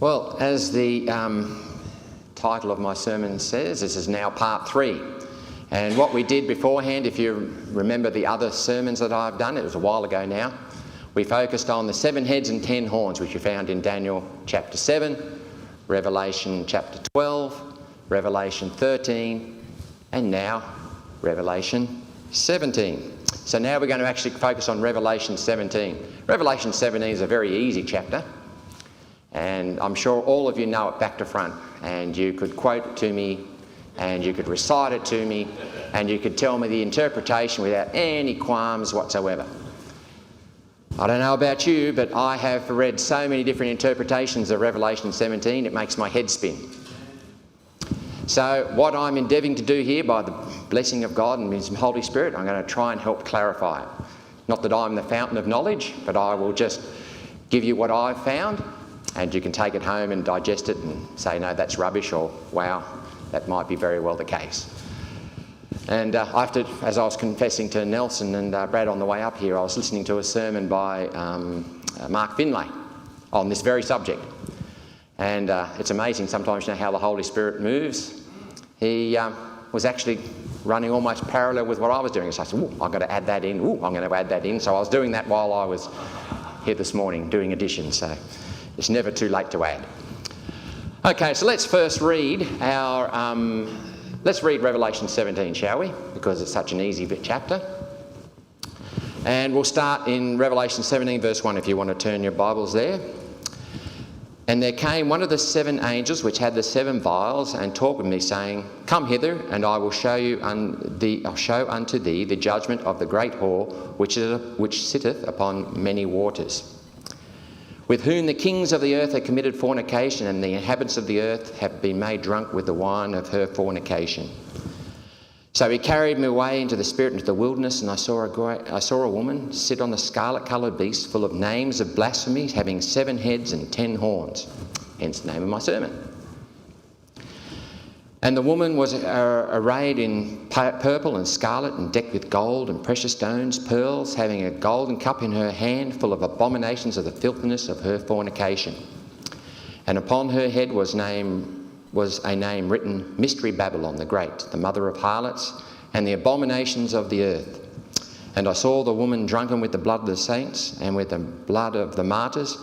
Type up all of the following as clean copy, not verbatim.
Well, as the title of my sermon says, this is now part 3. And what we did beforehand, if you remember the other sermons that I've done, it was a while ago now, we focused on the 7 heads and 10 horns, which you found in Daniel chapter 7, Revelation chapter 12, Revelation 13, and now Revelation 17. So now we're going to actually focus on Revelation 17. Revelation 17 is a very easy chapter, and I'm sure all of you know it back to front, and you could quote it to me, and you could recite it to me, and you could tell me the interpretation without any qualms whatsoever. I don't know about you, but I have read so many different interpretations of Revelation 17, it makes my head spin. So what I'm endeavouring to do here, by the blessing of God and His Holy Spirit, I'm going to try and help clarify it. Not that I'm the fountain of knowledge, but I will just give you what I've found, and you can take it home and digest it and say, no, that's rubbish, or wow, that might be very well the case. And after, as I was confessing to Nelson and Brad on the way up here, I was listening to a sermon by Mark Finlay on this very subject. And it's amazing sometimes, you know, how the Holy Spirit moves. He was actually running almost parallel with what I was doing. So I said, ooh, I've got to add that in. Ooh, I'm going to add that in. So I was doing that while I was here this morning doing additions. So it's never too late to add. Okay, so let's first read our... let's read Revelation 17, shall we? Because it's such an easy chapter. And we'll start in Revelation 17, verse 1, if you want to turn your Bibles there. And there came one of the 7 angels which had the 7 vials, and talked with me, saying, Come hither, and I will show unto thee the judgment of the great whore, which sitteth upon many waters, with whom the kings of the earth have committed fornication, and the inhabitants of the earth have been made drunk with the wine of her fornication. So he carried me away into the spirit, into the wilderness, and I saw a woman sit on a scarlet-coloured beast, full of names of blasphemy, having 7 heads and 10 horns. Hence the name of my sermon. And the woman was arrayed in purple and scarlet, and decked with gold and precious stones, pearls, having a golden cup in her hand, full of abominations of the filthiness of her fornication. And upon her head was a name written, Mystery Babylon the Great, the mother of harlots, and the abominations of the earth. And I saw the woman drunken with the blood of the saints, and with the blood of the martyrs.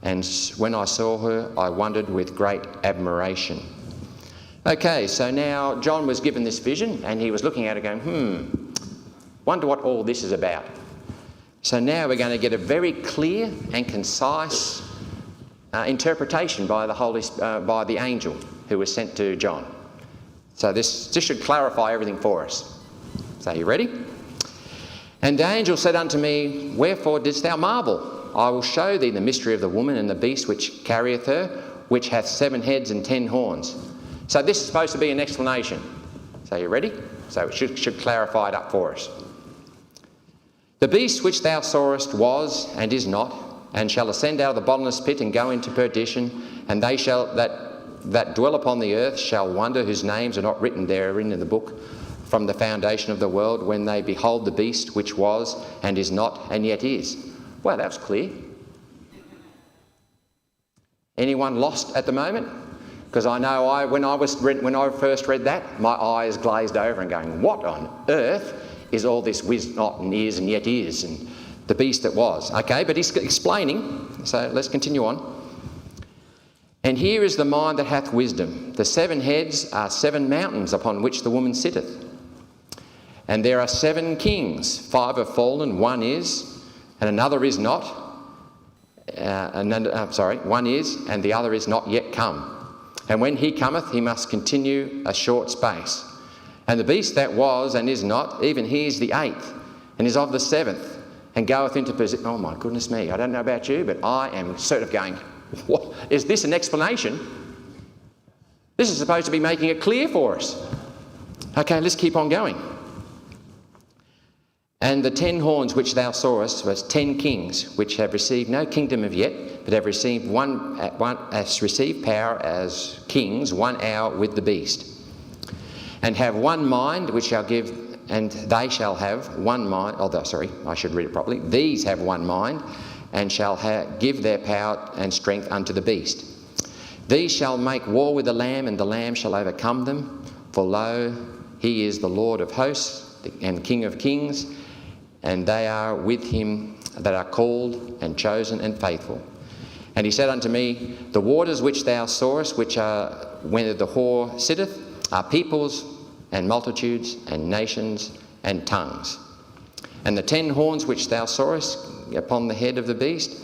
And when I saw her, I wondered with great admiration. Okay, so now John was given this vision, and he was looking at it going, wonder what all this is about. So now we're going to get a very clear and concise interpretation by the angel who was sent to John. So this should clarify everything for us. So you ready? And the angel said unto me, Wherefore didst thou marvel? I will show thee the mystery of the woman and the beast which carrieth her, which hath 7 heads and 10 horns. So this is supposed to be an explanation. So you ready? So it should clarify it up for us. The beast which thou sawest was and is not, and shall ascend out of the bottomless pit and go into perdition, and they that dwell upon the earth shall wonder, whose names are not written therein in the book from the foundation of the world, when they behold the beast which was and is not and yet is. Well, that was clear. Anyone lost at the moment? Because I know when I first read that, my eyes glazed over and going, what on earth is all this was not and is and yet is, and the beast that was? Okay, but he's explaining, so let's continue on. And here is the mind that hath wisdom. The 7 heads are 7 mountains upon which the woman sitteth. And there are 7 kings, 5 have fallen, 1 is, and another is not. One is, and the other is not yet come. And when he cometh, he must continue a short space. And the beast that was and is not, even he is the 8th, and is of the 7th, and goeth into position. Oh my goodness me, I don't know about you, but I am sort of going, what? Is this an explanation? This is supposed to be making it clear for us. Okay, let's keep on going. And the 10 horns which thou sawest was 10 kings, which have received no kingdom of yet, but have received power as kings 1 hour with the beast, and have one mind, which shall give, and they shall have one mind. I should read it properly. These have one mind, and shall give their power and strength unto the beast. These shall make war with the Lamb, and the Lamb shall overcome them. For lo, he is the Lord of hosts and King of kings, and they are with him that are called and chosen and faithful. And he said unto me, the waters which thou sawest, which are where the whore sitteth, are peoples and multitudes and nations and tongues. And the 10 horns which thou sawest upon the head of the beast,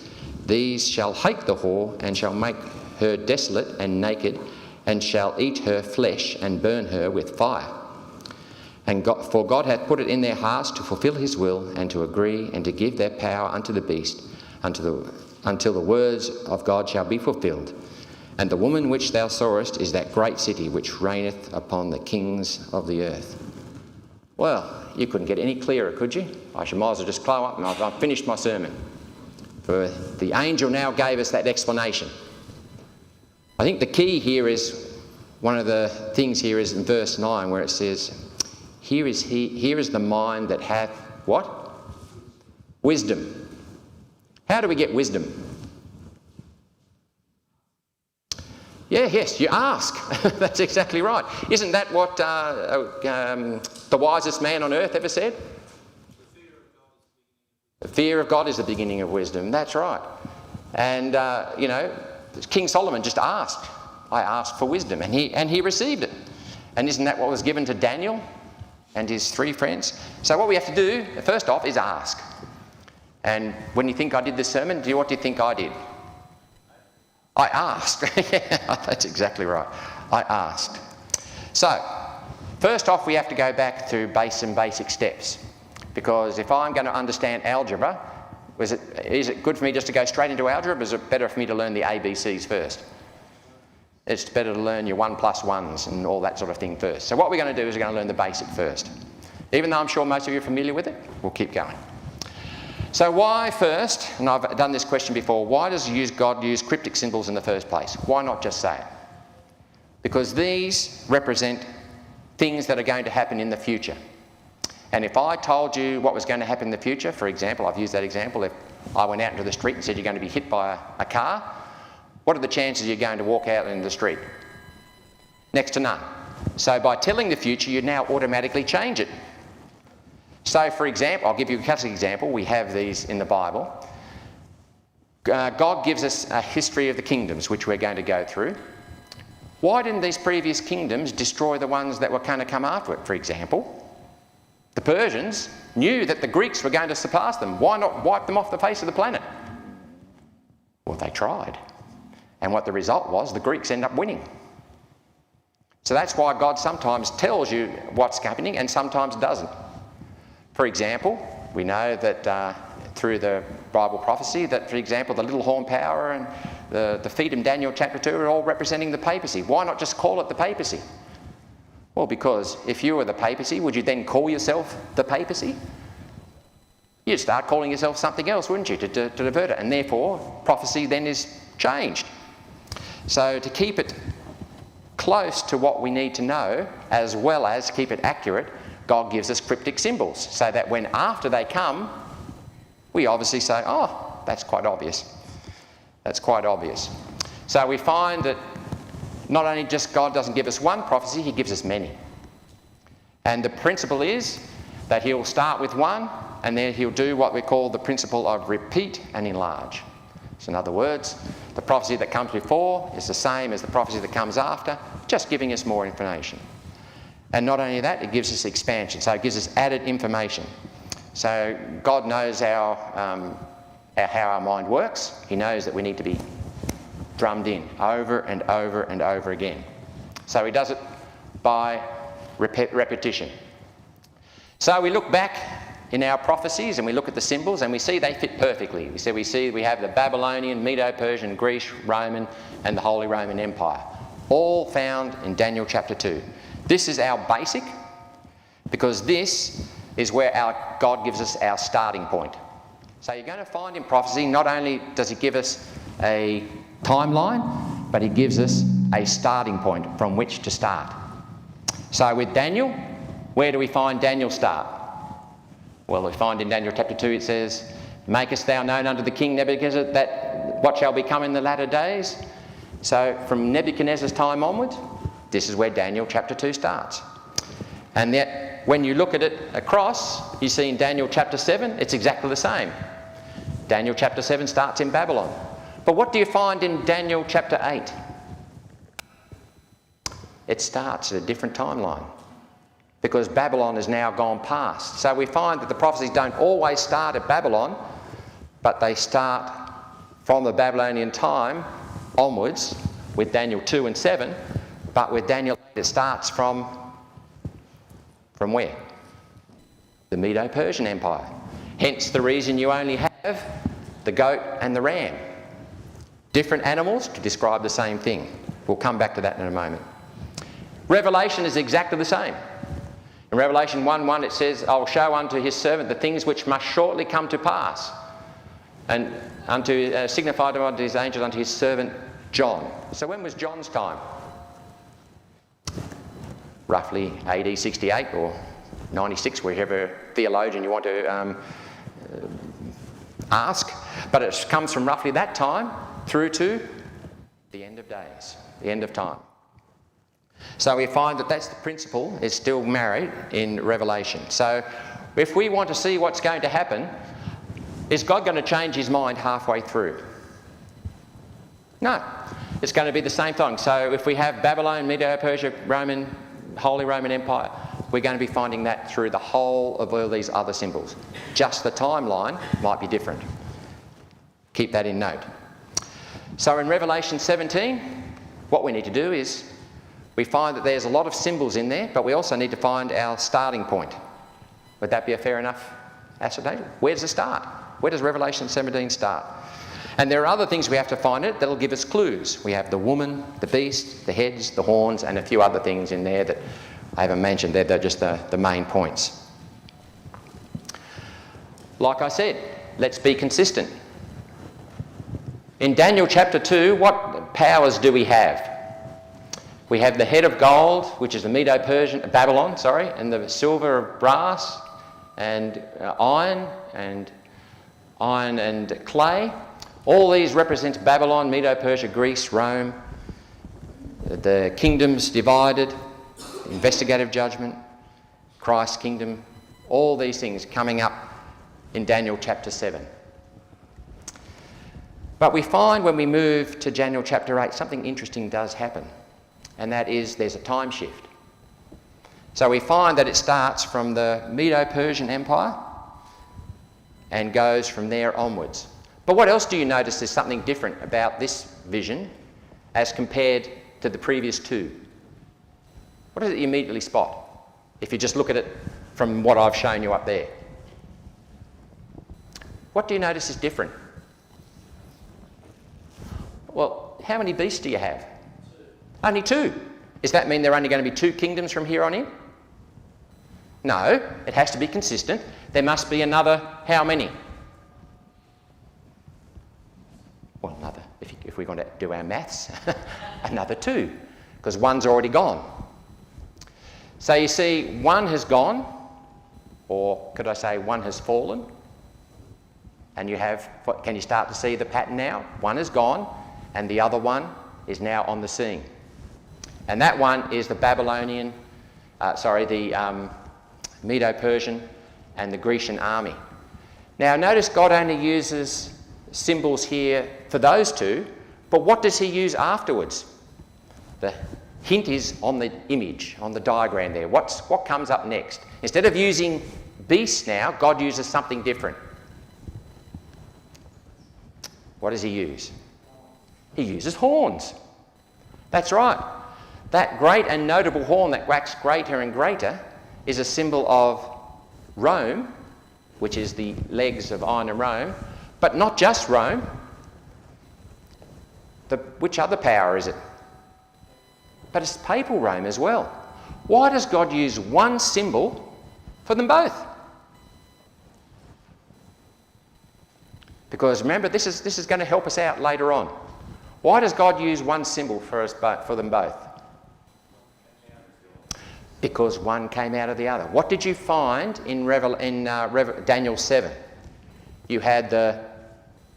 these shall hate the whore, and shall make her desolate and naked, and shall eat her flesh and burn her with fire. For God hath put it in their hearts to fulfil his will, and to agree, and to give their power unto the beast, until the words of God shall be fulfilled. And the woman which thou sawest is that great city which reigneth upon the kings of the earth. Well, you couldn't get any clearer, could you? I should might as well just close up and I've finished my sermon. For the angel now gave us that explanation. I think the key here is, one of the things here is in verse 9 where it says, here is the mind that hath what? Wisdom. How do we get wisdom? Yeah, yes, you ask. That's exactly right. Isn't that what the wisest man on earth ever said? The fear of God is the beginning of wisdom. That's right. And, King Solomon just asked. I asked for wisdom, and he received it. And isn't that what was given to Daniel and his 3 friends? So what we have to do, first off, is ask. And when you think I did this sermon, what do you think I did? I asked. Yeah, that's exactly right. I asked. So, first off, we have to go back to some basic steps. Because if I'm going to understand algebra, is it good for me just to go straight into algebra, or is it better for me to learn the ABCs first? It's better to learn your 1 + 1s and all that sort of thing first. So what we're going to do is we're going to learn the basic first. Even though I'm sure most of you are familiar with it, we'll keep going. So why first, and I've done this question before, why does God use cryptic symbols in the first place? Why not just say it? Because these represent things that are going to happen in the future. And if I told you what was going to happen in the future, for example, I've used that example, if I went out into the street and said you're going to be hit by a car, what are the chances you're going to walk out into the street? Next to none. So by telling the future, you now automatically change it. So, for example, I'll give you a classic example. We have these in the Bible. God gives us a history of the kingdoms, which we're going to go through. Why didn't these previous kingdoms destroy the ones that were going to come after it, for example? The Persians knew that the Greeks were going to surpass them. Why not wipe them off the face of the planet? Well, they tried. And what the result was, the Greeks end up winning. So that's why God sometimes tells you what's happening and sometimes doesn't. For example, we know that through the Bible prophecy that, for example, the little horn power and the feet in Daniel chapter 2 are all representing the papacy. Why not just call it the papacy? Well, because if you were the papacy, would you then call yourself the papacy? You'd start calling yourself something else, wouldn't you, to divert it? And therefore, prophecy then is changed. So to keep it close to what we need to know, as well as keep it accurate, God gives us cryptic symbols, so that when after they come, we obviously say, oh, that's quite obvious. That's quite obvious. So we find that not only just God doesn't give us one prophecy, he gives us many. And the principle is that he'll start with one, and then he'll do what we call the principle of repeat and enlarge. So in other words, the prophecy that comes before is the same as the prophecy that comes after, just giving us more information. And not only that, it gives us expansion, so it gives us added information. So God knows how our mind works. He knows that we need to be drummed in over and over and over again. So he does it by repetition. So we look back in our prophecies and we look at the symbols and we see they fit perfectly. We see we have the Babylonian, Medo-Persian, Greece, Roman and the Holy Roman Empire, all found in Daniel chapter 2. This is our basic, because this is where God gives us our starting point. So you're going to find in prophecy, not only does he give us a timeline, but he gives us a starting point from which to start. So with Daniel, where do we find Daniel start? Well, we find in Daniel chapter 2 it says, "Makest thou known unto the king Nebuchadnezzar that what shall become in the latter days?" So from Nebuchadnezzar's time onwards, this is where Daniel chapter 2 starts. And yet, when you look at it across, you see in Daniel chapter 7, it's exactly the same. Daniel chapter 7 starts in Babylon. But what do you find in Daniel chapter 8? It starts at a different timeline, because Babylon has now gone past. So we find that the prophecies don't always start at Babylon, but they start from the Babylonian time onwards with Daniel 2 and 7, but with Daniel 8 it starts from where? The Medo-Persian Empire. Hence the reason you only have the goat and the ram. Different animals to describe the same thing. We'll come back to that in a moment. Revelation is exactly the same. In Revelation 1:1 it says, "I will show unto his servant the things which must shortly come to pass, and signified unto his angels unto his servant John." So when was John's time? Roughly AD 68 or 96, whichever theologian you want to ask. But it comes from roughly that time through to the end of days, the end of time. So we find that that's the principle is still married in Revelation. So if we want to see what's going to happen, is God going to change his mind halfway through? No. It's going to be the same thing. So if we have Babylon, Medo-Persia, Holy Roman Empire, we're going to be finding that through the whole of all these other symbols. Just the timeline might be different. Keep that in note. So in Revelation 17, what we need to do is we find that there's a lot of symbols in there, but we also need to find our starting point. Would that be a fair enough assertion? Where does it start? Where does Revelation 17 start? And there are other things we have to find it that'll give us clues. We have the woman, the beast, the heads, the horns, and a few other things in there that I haven't mentioned. They're just the main points. Like I said, let's be consistent. In Daniel chapter 2, what powers do we have? We have the head of gold, which is the Medo-Persian, Babylon, and the silver of brass, and iron and clay. All these represent Babylon, Medo-Persia, Greece, Rome, the kingdoms divided, investigative judgment, Christ's kingdom, all these things coming up in Daniel chapter 7. But we find when we move to Daniel chapter 8, something interesting does happen, and that is there's a time shift. So we find that it starts from the Medo-Persian Empire and goes from there onwards. But what else do you notice is something different about this vision as compared to the previous two? What does it immediately spot if you just look at it from what I've shown you up there? What do you notice is different? Well, how many beasts do you have? Only two. Does that mean there are only going to be two kingdoms from here on in? No, it has to be consistent. There must be another, how many? Well, another, if we're going to do our maths, another two, because one's already gone. So you see, one has gone, or could I say one has fallen, and you have, can you start to see the pattern now? One is gone, and the other one is now on the scene. And that one is the Babylonian, the Medo-Persian and the Grecian army. Now notice God only uses symbols here for those two, but what does he use afterwards? The hint is on the image, on the diagram there. What comes up next? Instead of using beasts now, God uses something different. What does he use? He uses horns. That's right. That great and notable horn that waxed greater and greater is a symbol of Rome, which is the legs of iron and Rome, but not just Rome. Which other power is it? But it's papal Rome as well. Why does God use one symbol for them both? Because remember, this is going to help us out later on. Why does God use one symbol for them both? Because one came out of the other. What did you find in Daniel 7? You had the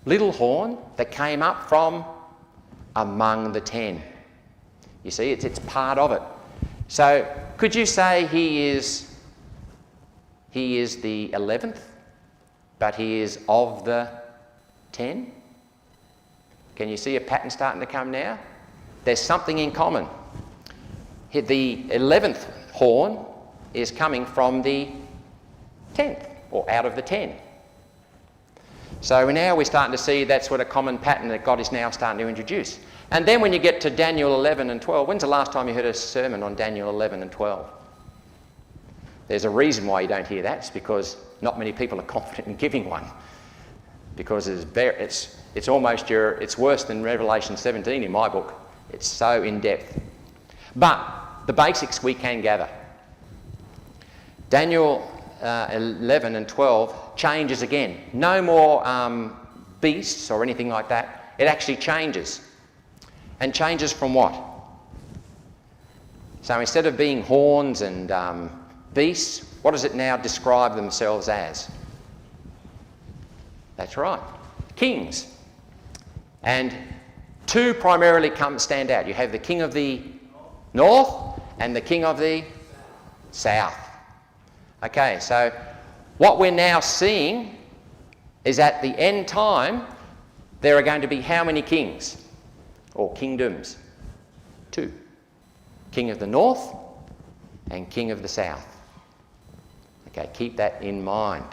little horn that came up from among the 10. You see, it's part of it. So could you say he is the 11th, but he is of the 10? Can you see a pattern starting to come now? There's something in common. The 11th horn is coming from the 10th, or out of the 10. So now we're starting to see that's what a common pattern that God is now starting to introduce. And then when you get to Daniel 11 and 12, when's the last time you heard a sermon on Daniel 11 and 12? There's a reason why you don't hear that. It's because not many people are confident in giving one. Because it's worse than Revelation 17 in my book. It's so in-depth. But the basics we can gather. Daniel 11 and 12 changes again. No more beasts or anything like that. It actually changes. And changes from what? So instead of being horns and beasts, what does it now describe themselves as? That's right, kings. And two primarily stand out. You have the king of the north and the king of the south. Okay, so what we're now seeing is at the end time, there are going to be how many kings? Or kingdoms? 2. King of the north and king of the south. Okay, keep that in mind.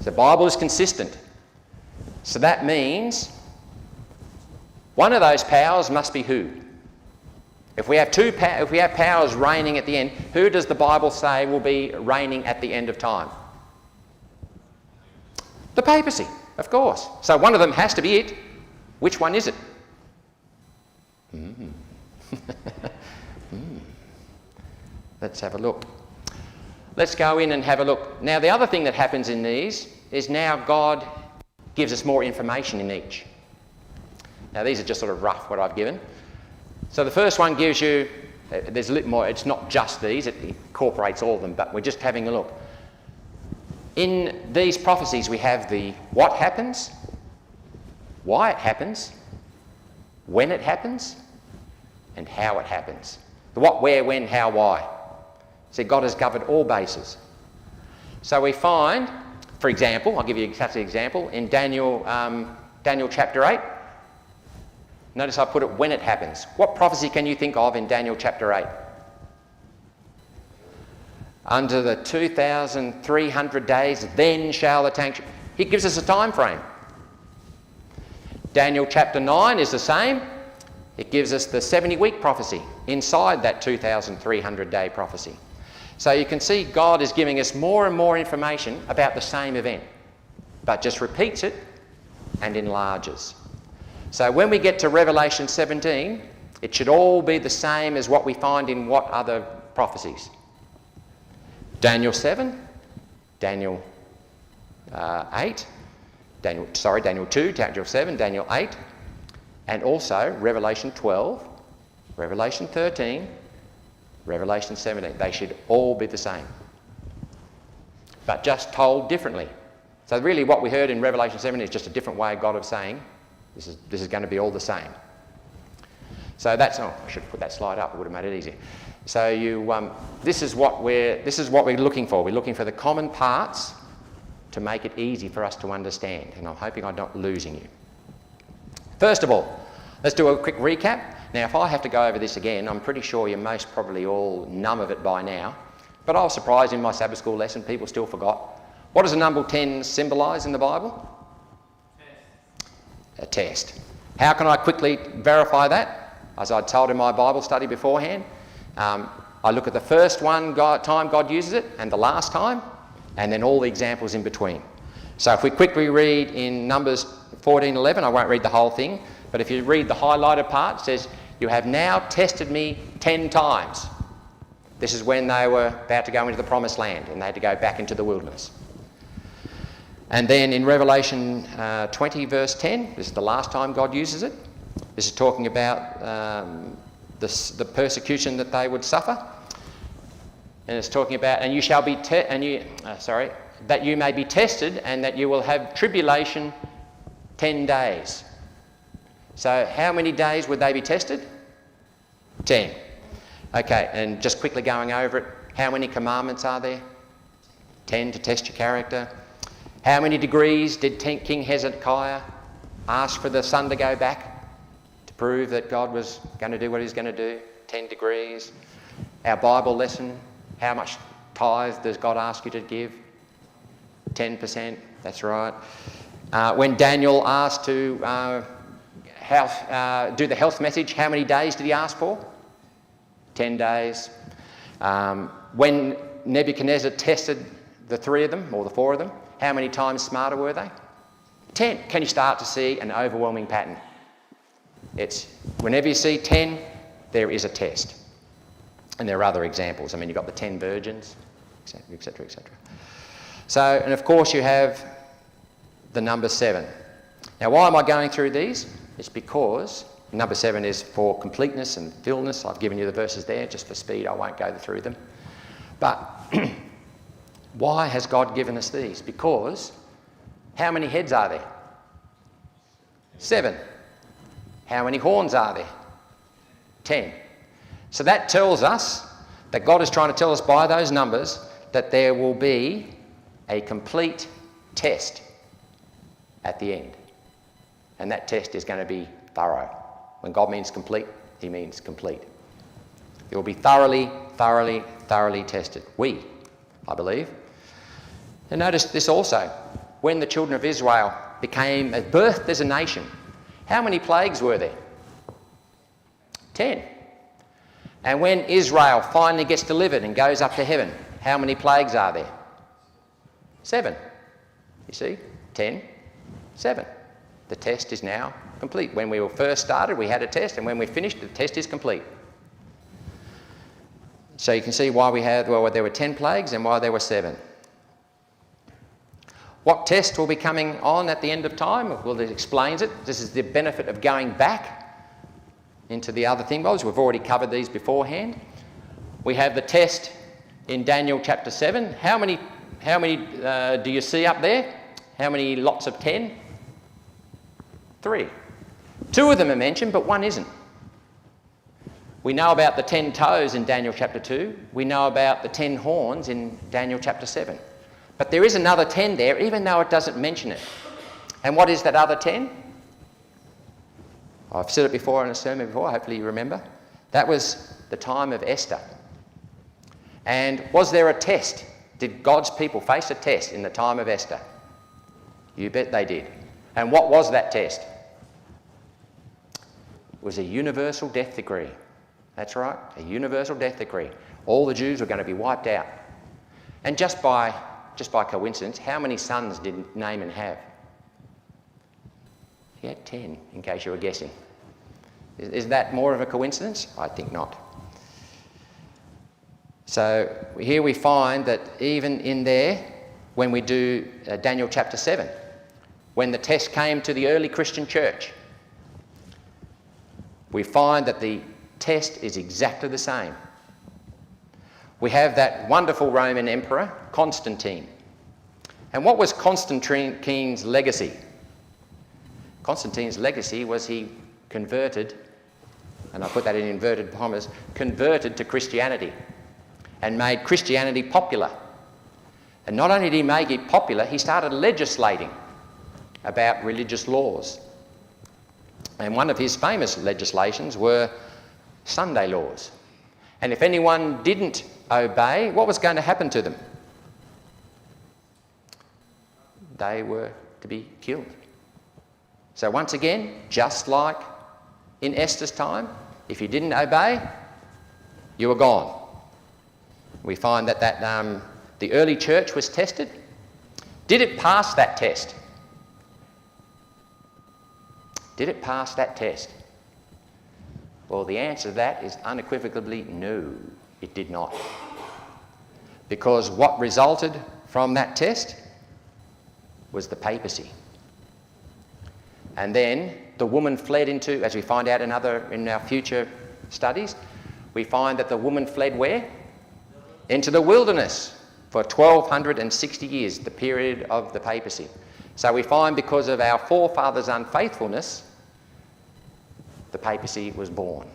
So the Bible is consistent. So that means one of those powers must be who? If we have powers reigning at the end, who does the Bible say will be reigning at the end of time? The papacy, of course. So one of them has to be it. Which one is it? Let's have a look. Let's go in and have a look. Now the other thing that happens in these is now God gives us more information in each. Now these are just sort of rough what I've given. So the first one gives you, there's a little more, it's not just these, it incorporates all of them, but we're just having a look. In these prophecies we have the what happens, why it happens, when it happens, and how it happens. The what, where, when, how, why. So God has covered all bases. So we find, for example, I'll give you such an example, in Daniel chapter 8, notice I put it when it happens. What prophecy can you think of in Daniel chapter 8? Under the 2,300 days, then shall the tank... He gives us a time frame. Daniel chapter 9 is the same. It gives us the 70-week prophecy inside that 2,300 day prophecy. So you can see God is giving us more and more information about the same event, but just repeats it and enlarges. So when we get to Revelation 17, it should all be the same as what we find in what other prophecies? Daniel 7, Daniel 8, Daniel 2, Daniel 7, Daniel 8, and also Revelation 12, Revelation 13, Revelation 17. They should all be the same, but just told differently. So really what we heard in Revelation 7 is just a different way of God of saying, this is going to be all the same. So that's, I should put that slide up, it would have made it easier. So this is what we're looking for. We're looking for the common parts to make it easy for us to understand, and I'm hoping I'm not losing you. First of all, let's do a quick recap. Now, if I have to go over this again, I'm pretty sure you're most probably all numb of it by now, but I was surprised in my Sabbath school lesson, people still forgot. What does the number 10 symbolise in the Bible? A test. How can I quickly verify that? As I told in my Bible study beforehand, I look at the first time God uses it and the last time, and then all the examples in between. So if we quickly read in Numbers 14:11, I won't read the whole thing, but if you read the highlighted part, it says, "You have now tested me 10 times. This is when they were about to go into the promised land and they had to go back into the wilderness. And then in Revelation 20 verse 10, this is the last time God uses it. This is talking about the persecution that they would suffer. And it's talking about, and you shall be, that you may be tested and that you will have tribulation 10 days. So how many days would they be tested? 10. Okay, and just quickly going over it, how many commandments are there? 10 to test your character. How many degrees did King Hezekiah ask for the sun to go back to prove that God was going to do what he was going to do? 10 degrees. Our Bible lesson, how much tithe does God ask you to give? 10%, that's right. When Daniel asked to do the health message, how many days did he ask for? 10 days. When Nebuchadnezzar tested the 3 of them, or the 4 of them, how many times smarter were they? 10. Can you start to see an overwhelming pattern? It's whenever you see 10, there is a test. And there are other examples. I mean, you've got the 10 virgins, etc., etc., etc. So, and of course you have the number 7. Now, why am I going through these? It's because number 7 is for completeness and fullness. I've given you the verses there. Just for speed, I won't go through them. But why has God given us these? Because how many heads are there? 7. How many horns are there? 10. So that tells us that God is trying to tell us by those numbers that there will be a complete test at the end. And that test is going to be thorough. When God means complete, he means complete. It will be thoroughly, thoroughly, thoroughly tested. I believe. And notice this also. When the children of Israel became birthed as a nation, how many plagues were there? 10. And when Israel finally gets delivered and goes up to heaven, how many plagues are there? 7. You see? 10, 7. The test is now complete. When we were first started, we had a test, and when we finished, the test is complete. So you can see why there were 10 plagues and why there were 7. What test will be coming on at the end of time? Well, it explains it. This is the benefit of going back into the other thingos. We've already covered these beforehand. We have the test in Daniel chapter 7. How many do you see up there? How many lots of 10? 3. 2 of them are mentioned, but 1 isn't. We know about the 10 toes in Daniel chapter 2. We know about the 10 horns in Daniel chapter 7. But there is another 10 there, even though it doesn't mention it. And what is that other 10? I've said it before in a sermon before, hopefully you remember. That was the time of Esther. And was there a test? Did God's people face a test in the time of Esther? You bet they did. And what was that test? It was a universal death decree. That's right, a universal death decree. All the Jews were going to be wiped out. And just by coincidence, how many sons did Naaman have? He had 10, in case you were guessing. Is that more of a coincidence? I think not. So here we find that even in there, when we do Daniel chapter 7, when the test came to the early Christian church, we find that the test is exactly the same. We have that wonderful Roman emperor, Constantine. And what was Constantine's legacy? Constantine's legacy was he converted, and I put that in inverted commas, converted to Christianity and made Christianity popular. And not only did he make it popular, he started legislating about religious laws. And one of his famous legislations were Sunday laws. And if anyone didn't obey, what was going to happen to them? They were to be killed. So once again, just like in Esther's time, if you didn't obey, you were gone. We find that the early church was tested. Did it pass that test? Did it pass that test? Well, the answer to that is unequivocally no, it did not. Because what resulted from that test was the papacy. And then the woman fled into, as we find out in our future studies, we find that the woman fled where? Into the wilderness for 1260 years, the period of the papacy. So we find because of our forefathers' unfaithfulness, the papacy was born.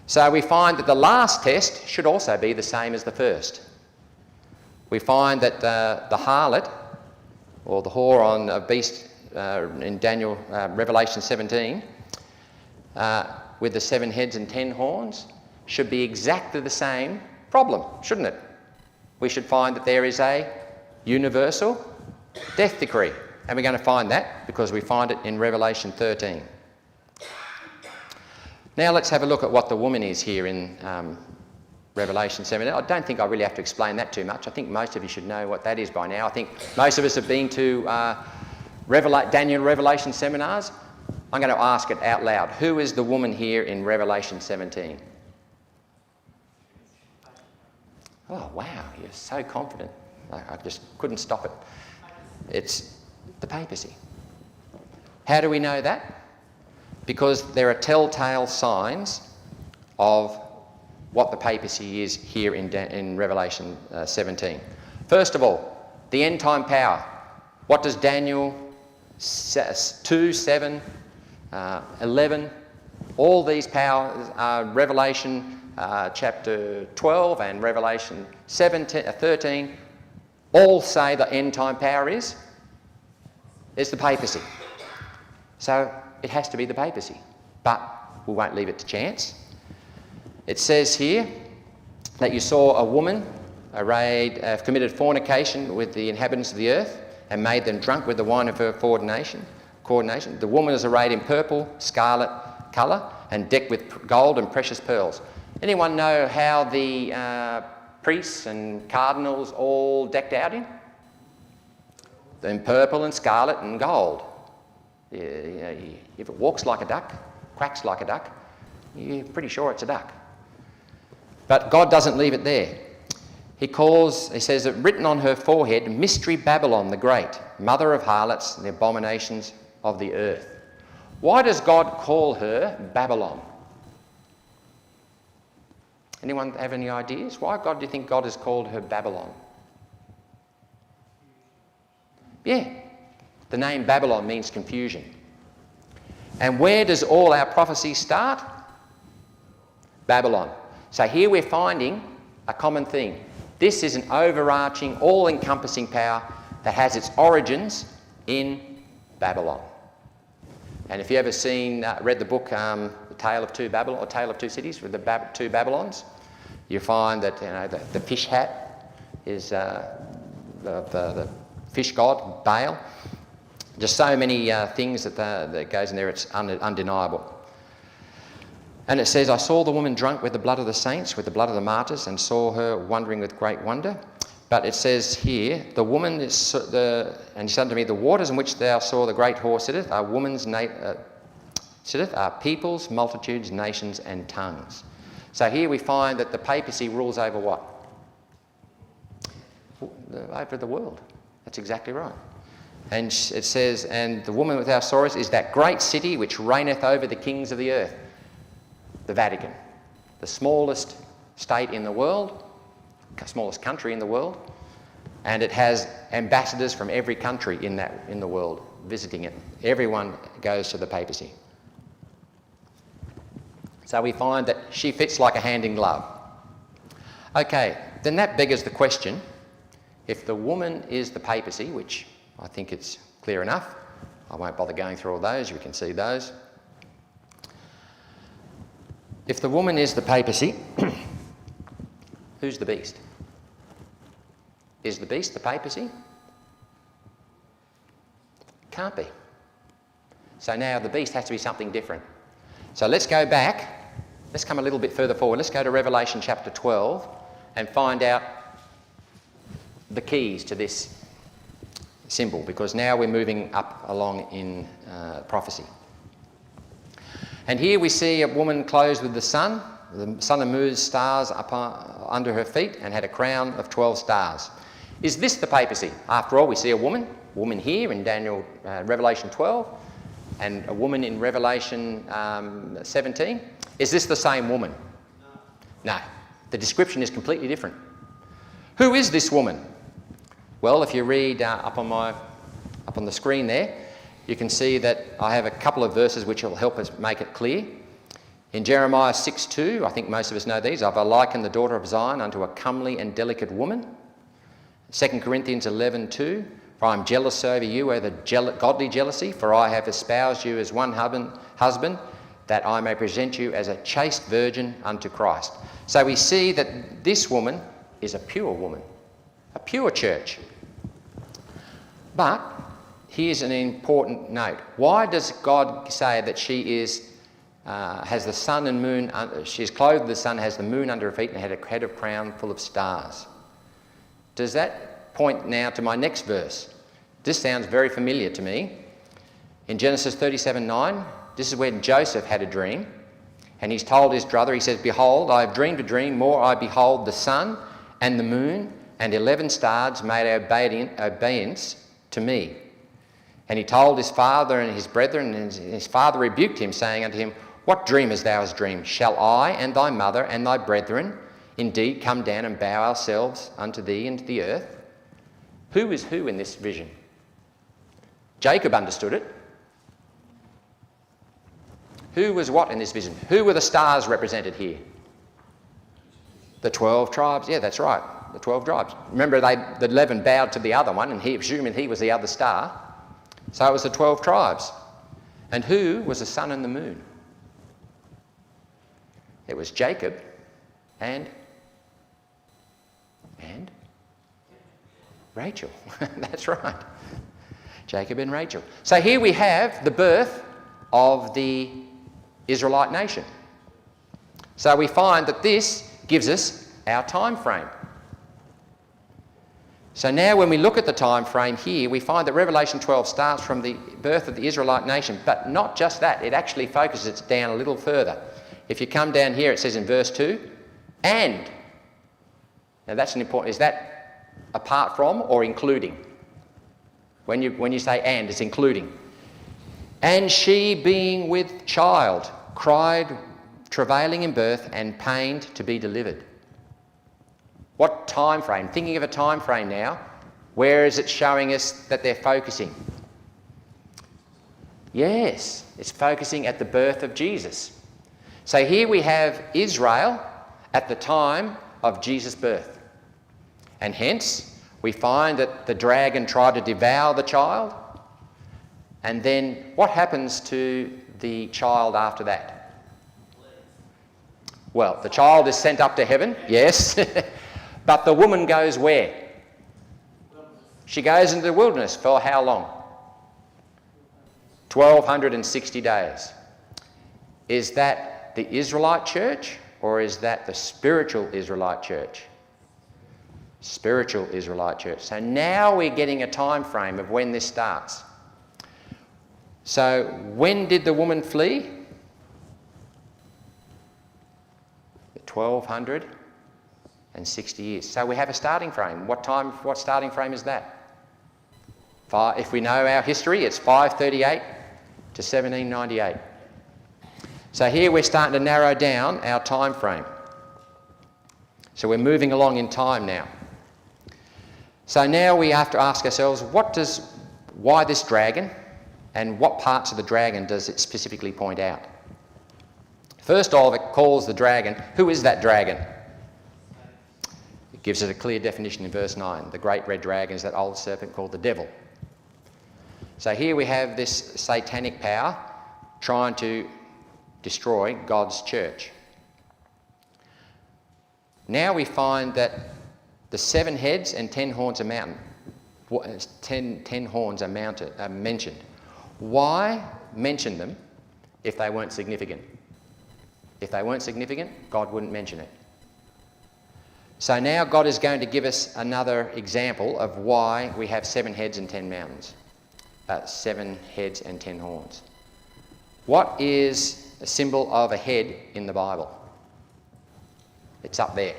So we find that the last test should also be the same as the first. We find that the harlot, or the whore on a beast in Revelation 17, with the 7 heads and 10 horns, should be exactly the same problem, shouldn't it? We should find that there is a universal death decree. And we're going to find that because we find it in Revelation 13. Now let's have a look at what the woman is here in Revelation 17. I don't think I really have to explain that too much. I think most of you should know what that is by now. I think most of us have been to Daniel Revelation seminars. I'm going to ask it out loud. Who is the woman here in Revelation 17? Oh, wow, you're so confident. I just couldn't stop it. It's the papacy. How do we know that? Because there are telltale signs of what the papacy is here in Revelation 17. First of all, the end time power. What does Daniel 2, 7, 11, all these powers, Revelation chapter 12 and Revelation 13, all say the end time power is the papacy. So it has to be the papacy, but we won't leave it to chance. It says here that you saw a woman committed fornication with the inhabitants of the earth and made them drunk with the wine of her coordination. The woman is arrayed in purple, scarlet colour and decked with gold and precious pearls. Anyone know how the priests and cardinals all decked out in? In purple and scarlet and gold. If it walks like a duck, quacks like a duck, you're pretty sure it's a duck. But God doesn't leave it there. He says that written on her forehead, Mystery Babylon the Great, mother of harlots and the abominations of the earth. Why does God call her Babylon? Anyone have any ideas? Why do you think God has called her Babylon? Yeah, the name Babylon means confusion. And where does all our prophecy start? Babylon. So here we're finding a common theme. This is an overarching, all-encompassing power that has its origins in Babylon. And if you ever read the book, The Tale of Two Babylon, or Tale of Two Cities, with the two Babylons, you find that the fish hat is the fish god, Baal. Just so many things that goes in there, it's undeniable. And it says, I saw the woman drunk with the blood of the saints, with the blood of the martyrs, and saw her wondering with great wonder. But it says here, the woman and he said unto me, the waters in which thou saw the great whore sitteth are peoples, multitudes, nations, and tongues. So here we find that the papacy rules over what? Over the world. That's exactly right. And it says, and the woman without sorrows is that great city which reigneth over the kings of the earth. The Vatican, the smallest state in the world, smallest country in the world, and it has ambassadors from every country in the world visiting it. Everyone goes to the papacy. So we find that she fits like a hand in glove. Okay, then that beggars the question, if the woman is the papacy, which I think it's clear enough, I won't bother going through all those, you can see those. If the woman is the papacy, who's the beast? Is the beast the papacy? Can't be. So now the beast has to be something different. So let's go back. Let's come a little bit further forward. Let's go to Revelation chapter 12 and find out the keys to this symbol, because now we're moving up along in prophecy. And here we see a woman clothed with the sun and moon, stars up under her feet, and had a crown of 12 stars. Is this the papacy? After all, we see a woman here in Revelation 12, and a woman in Revelation 17. Is this the same woman? No. The description is completely different. Who is this woman? Well, if you read up on the screen there, you can see that I have a couple of verses which will help us make it clear. In Jeremiah 6:2, I think most of us know these, I've likened the daughter of Zion unto a comely and delicate woman. 2 Corinthians 11:2, for I am jealous over you with a godly jealousy, for I have espoused you as one husband, that I may present you as a chaste virgin unto Christ. So we see that this woman is a pure woman, a pure church. But here's an important note. Why does God say that she has the sun and moon, she is clothed with the sun, has the moon under her feet, and had a head of crown full of stars? Does that point now to my next verse? This sounds very familiar to me. In Genesis 37:9, this is when Joseph had a dream, and he's told his brother, he says, behold, I have dreamed a dream, more I behold the sun and the moon and 11 stars made obedience to me. And he told his father and his brethren, and his father rebuked him, saying unto him, what dreamest thou hast dreamed? Shall I and thy mother and thy brethren indeed come down and bow ourselves unto thee and to the earth? Who is who in this vision? Jacob understood it. Who was what in this vision? Who were the stars represented here? The 12 tribes. Yeah, that's right. The 12 tribes. Remember, the 11 bowed to the other one, and he, assuming he was the other star. So it was the 12 tribes. And who was the sun and the moon? It was Jacob and Rachel. That's right. Jacob and Rachel. So here we have the birth of the Israelite nation. So we find that this gives us our time frame. So now when we look at the time frame here, we find that Revelation 12 starts from the birth of the Israelite nation, but not just that, it actually focuses it down a little further. If you come down here, it says in verse 2, and. Now that's an important, is that apart from or including? When you say and, it's including. And she, being with child, cried, travailing in birth, and pained to be delivered. What time frame? Thinking of a time frame now, where is it showing us that they're focusing? Yes, it's focusing at the birth of Jesus. So here we have Israel at the time of Jesus' birth. And hence, we find that the dragon tried to devour the child. And then what happens to the child after that? Well, the child is sent up to heaven, yes. But the woman goes where? She goes into the wilderness for how long? 1,260 days. Is that the Israelite church or is that the spiritual Israelite church? Spiritual Israelite church. So now we're getting a time frame of when this starts. So when did the woman flee? 1,260 years. So we have a starting frame. What starting frame is that? If we know our history, it's 538 to 1798. So here we're starting to narrow down our time frame. So we're moving along in time now. So now we have to ask ourselves, why this dragon, and what parts of the dragon does it specifically point out? First of all, it calls the dragon, who is that dragon? It gives it a clear definition in verse 9. The great red dragon is that old serpent called the devil. So here we have this satanic power trying to destroy God's church. Now we find that the 7 heads and 10 horns are mounted. 10 horns are mentioned. Why mention them if they weren't significant? If they weren't significant, God wouldn't mention it. So now God is going to give us another example of why we have 7 heads and 10 mountains. 7 heads and 10 horns. What is a symbol of a head in the Bible? It's up there.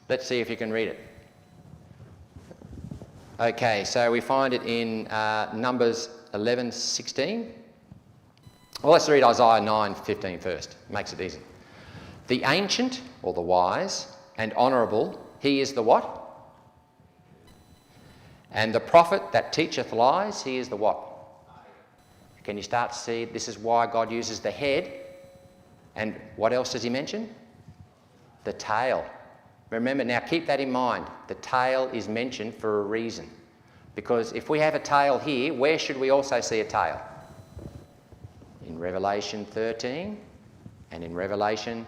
Let's see if you can read it. Okay, so we find it in Numbers 11:16. Well, let's read Isaiah 9:15 first. Makes it easy. The ancient, or the wise, and honourable, he is the what? And the prophet that teacheth lies, he is the what? Can you start to see this is why God uses the head? And what else does he mention? The tail. Remember, now keep that in mind. The tail is mentioned for a reason. Because if we have a tail here, where should we also see a tail? In Revelation 13 and in Revelation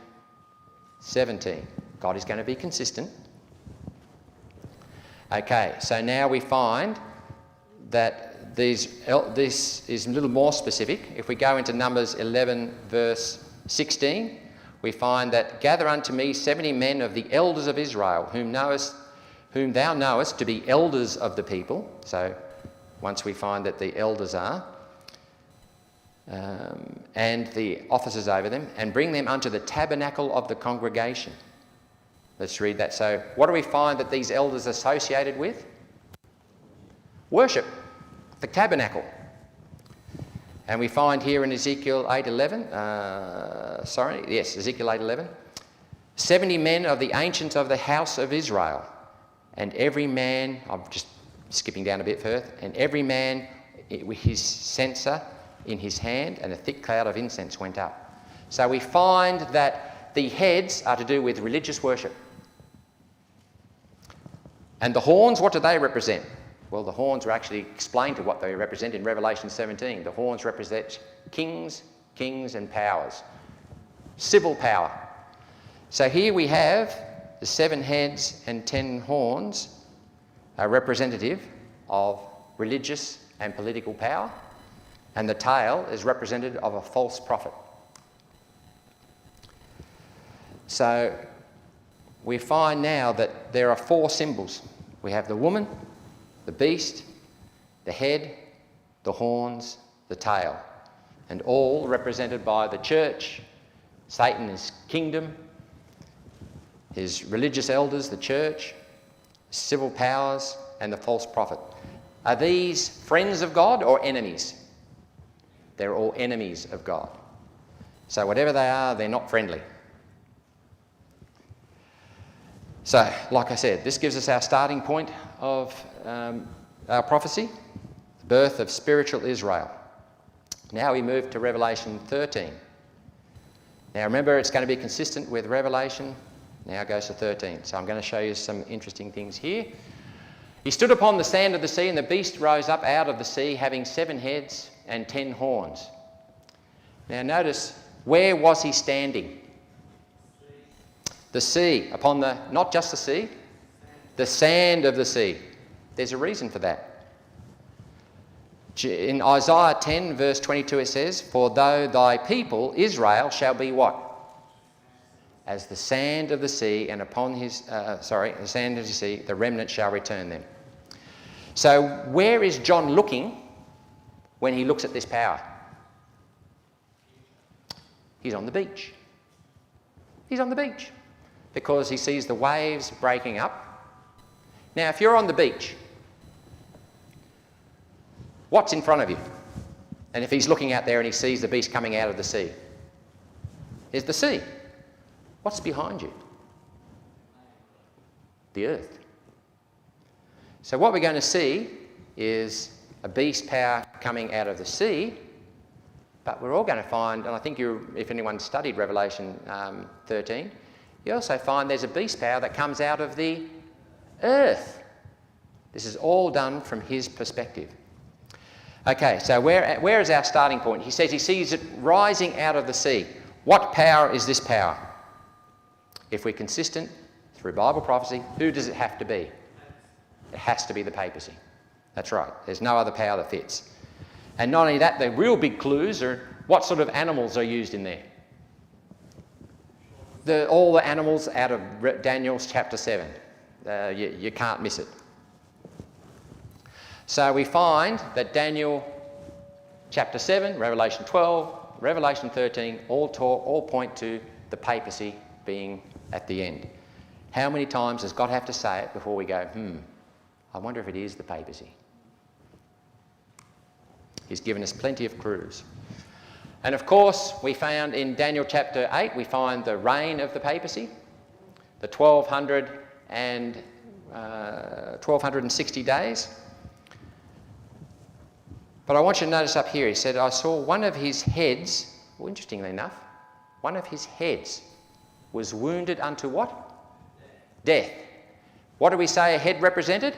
17. God is going to be consistent. Okay, so now we find that this is a little more specific. If we go into Numbers 11 verse 16, we find that gather unto me 70 men of the elders of Israel, whom thou knowest to be elders of the people. So once we find that the elders are, and the officers over them, and bring them unto the tabernacle of the congregation. Let's read that. So what do we find that these elders are associated with? Worship, the tabernacle. And we find here in Ezekiel 8:11, Ezekiel 8:11, 70 men of the ancients of the house of Israel, and every man, I'm just skipping down a bit further, and every man with his censer in his hand, and a thick cloud of incense went up. So we find that the heads are to do with religious worship. And the horns, what do they represent? Well, the horns are actually explained to what they represent in Revelation 17. The horns represent kings and powers. Civil power. So here we have the 7 heads and 10 horns are representative of religious and political power, and the tail is representative of a false prophet. So we find now that there are 4 symbols. We have the woman, the beast, the head, the horns, the tail, and all represented by the church, Satan, his kingdom, his religious elders, the church, civil powers, and the false prophet. Are these friends of God or enemies? They're all enemies of God. So whatever they are, they're not friendly. So, like I said, this gives us our starting point of our prophecy, the birth of spiritual Israel. Now we move to Revelation 13. Now remember, it's going to be consistent with Revelation. Now it goes to 13. So I'm going to show you some interesting things here. He stood upon the sand of the sea, and the beast rose up out of the sea, having 7 heads and 10 horns. Now notice, where was he standing? The sea, upon the, not just the sea, the sand of the sea. There's a reason for that. In Isaiah 10 verse 22 it says, for though thy people Israel shall be what? As the sand of the sea, and upon his, the sand of the sea, the remnant shall return them. So where is John looking when he looks at this power? He's on the beach. He's on the beach because he sees the waves breaking up. Now, if you're on the beach, what's in front of you? And if he's looking out there and he sees the beast coming out of the sea, is the sea. What's behind you? The earth. So what we're going to see is a beast power coming out of the sea, but we're all going to find, and I think if anyone studied Revelation 13, you also find there's a beast power that comes out of the earth. This is all done from his perspective. Okay, so where is our starting point? He says he sees it rising out of the sea. What power is this power? If we're consistent through Bible prophecy, who does it have to be? It has to be the papacy. That's right. There's no other power that fits. And not only that, the real big clues are what sort of animals are used in there. All the animals out of Daniel's chapter 7. You can't miss it. So we find that Daniel chapter 7, Revelation 12, Revelation 13 all point to the papacy being at the end. How many times does God have to say it before we go, I wonder if it is the papacy? He's given us plenty of clues. And of course, we found in Daniel chapter 8, we find the reign of the papacy, the 1260 days. But I want you to notice up here, he said, I saw one of his heads, well, interestingly enough, one of his heads was wounded unto what? Death. What do we say a head represented?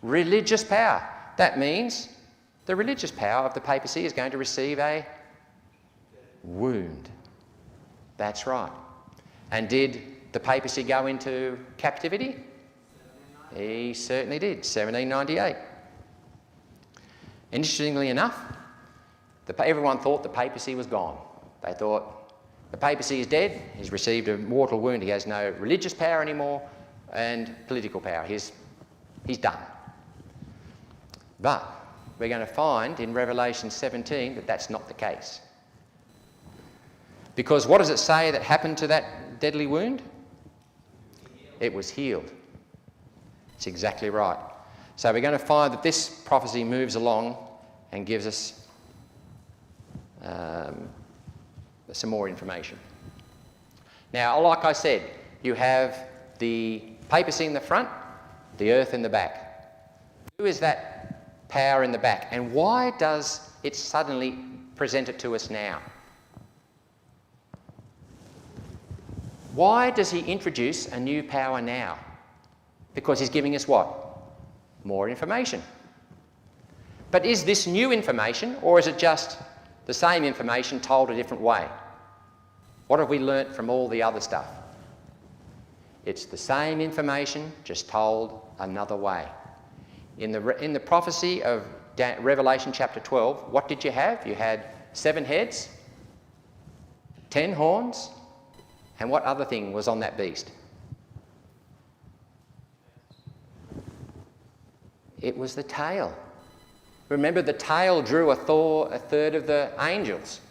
Religious power. That means the religious power of the papacy is going to receive a wound. That's right. And did the papacy go into captivity? He certainly did, 1798. Interestingly enough, everyone thought the papacy was gone. They thought, the papacy is dead, he's received a mortal wound, he has no religious power anymore and political power, he's done. But we're going to find in Revelation 17 that that's not the case. Because what does it say that happened to that deadly wound? It was healed. It's exactly right. So we're going to find that this prophecy moves along and gives us some more information. Now, like I said, you have the papacy in the front, the earth in the back. Who is that power in the back? And why does it suddenly present it to us now? Why does he introduce a new power now? Because he's giving us what? More information. But is this new information, or is it just the same information told a different way? What have we learnt from all the other stuff? It's the same information, just told another way. In the prophecy of Revelation chapter 12, what did you have? You had 7 heads, 10 horns, and what other thing was on that beast? It was the tail. Remember, the tail drew a third of the angels.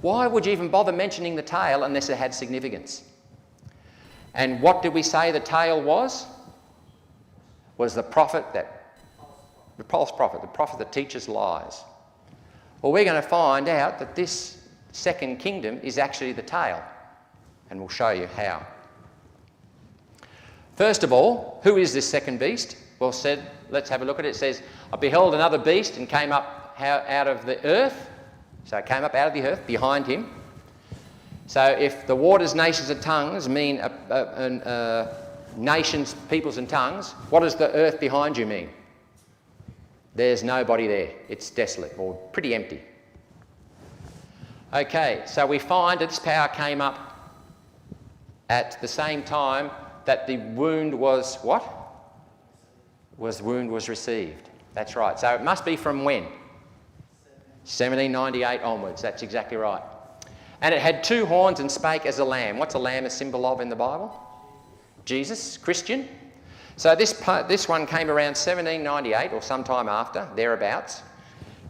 Why would you even bother mentioning the tail unless it had significance? And what did we say the tail was? Was the prophet the false prophet, the prophet that teaches lies. Well, we're going to find out that this second kingdom is actually the tail, and we'll show you how. First of all, who is this second beast? Well, let's have a look at it. It says, I beheld another beast and came up out of the earth. So it came up out of the earth behind him. So if the waters, nations and tongues mean nations, peoples and tongues, what does the earth behind you mean? There's nobody there. It's desolate or pretty empty. Okay, so we find that this power came up at the same time that the wound was what? Wound was received. That's right. So it must be from when? 1798 onwards. That's exactly right. And it had 2 horns and spake as a lamb. What's a lamb a symbol of in the Bible? Jesus, Christian. So this one came around 1798 or sometime after, thereabouts.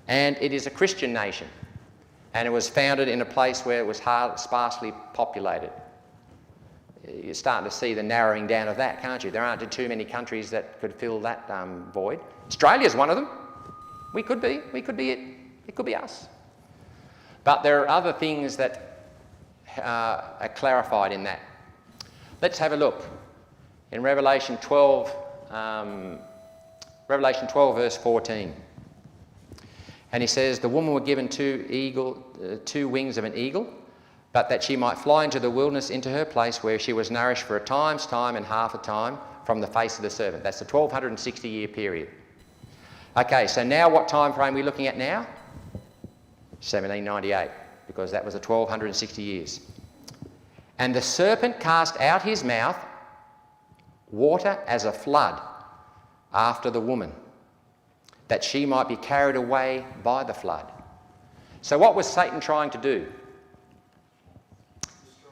And it is a Christian nation. And it was founded in a place where it was sparsely populated. You're starting to see the narrowing down of that, can't you? There aren't too many countries that could fill that void. Australia's one of them. We could be it. It could be us. But there are other things that are clarified in that. Let's have a look. In Revelation 12 verse 14. And he says, the woman were given 2 wings of an eagle, but that she might fly into the wilderness, into her place where she was nourished for a time's time and half a time from the face of the serpent. That's the 1260-year period. Okay, so now what time frame are we looking at now? 1798, because that was the 1260 years. And the serpent cast out his mouth water as a flood after the woman, that she might be carried away by the flood. So what was Satan trying to do?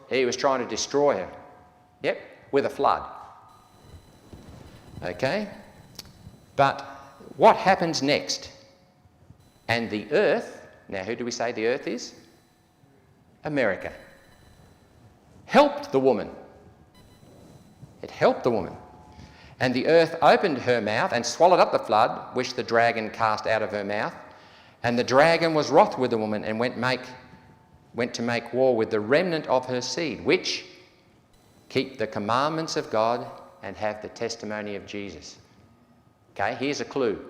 He was trying to destroy her. Yep, with a flood. Okay? But what happens next? And the earth, now who do we say the earth is? America. Helped the woman. It helped the woman. And the earth opened her mouth and swallowed up the flood, which the dragon cast out of her mouth. And the dragon was wroth with the woman and went to make war with the remnant of her seed, which keep the commandments of God and have the testimony of Jesus. Okay, here's a clue.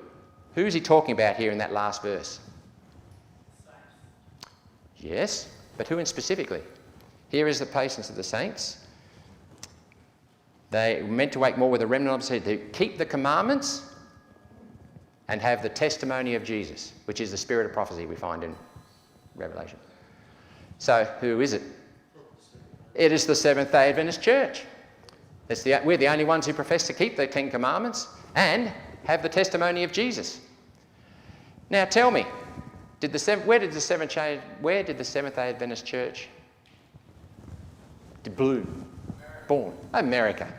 Who's he talking about here in that last verse? Yes, but who in specifically? Here is the patience of the saints. They were meant to wake more with a remnant of to keep the commandments and have the testimony of Jesus, which is the spirit of prophecy we find in Revelation. So who is it? It is the Seventh-day Adventist Church. We're the only ones who profess to keep the 10 Commandments and have the testimony of Jesus. Now tell me, where did the Seventh-day Adventist Church bloom? Born? America.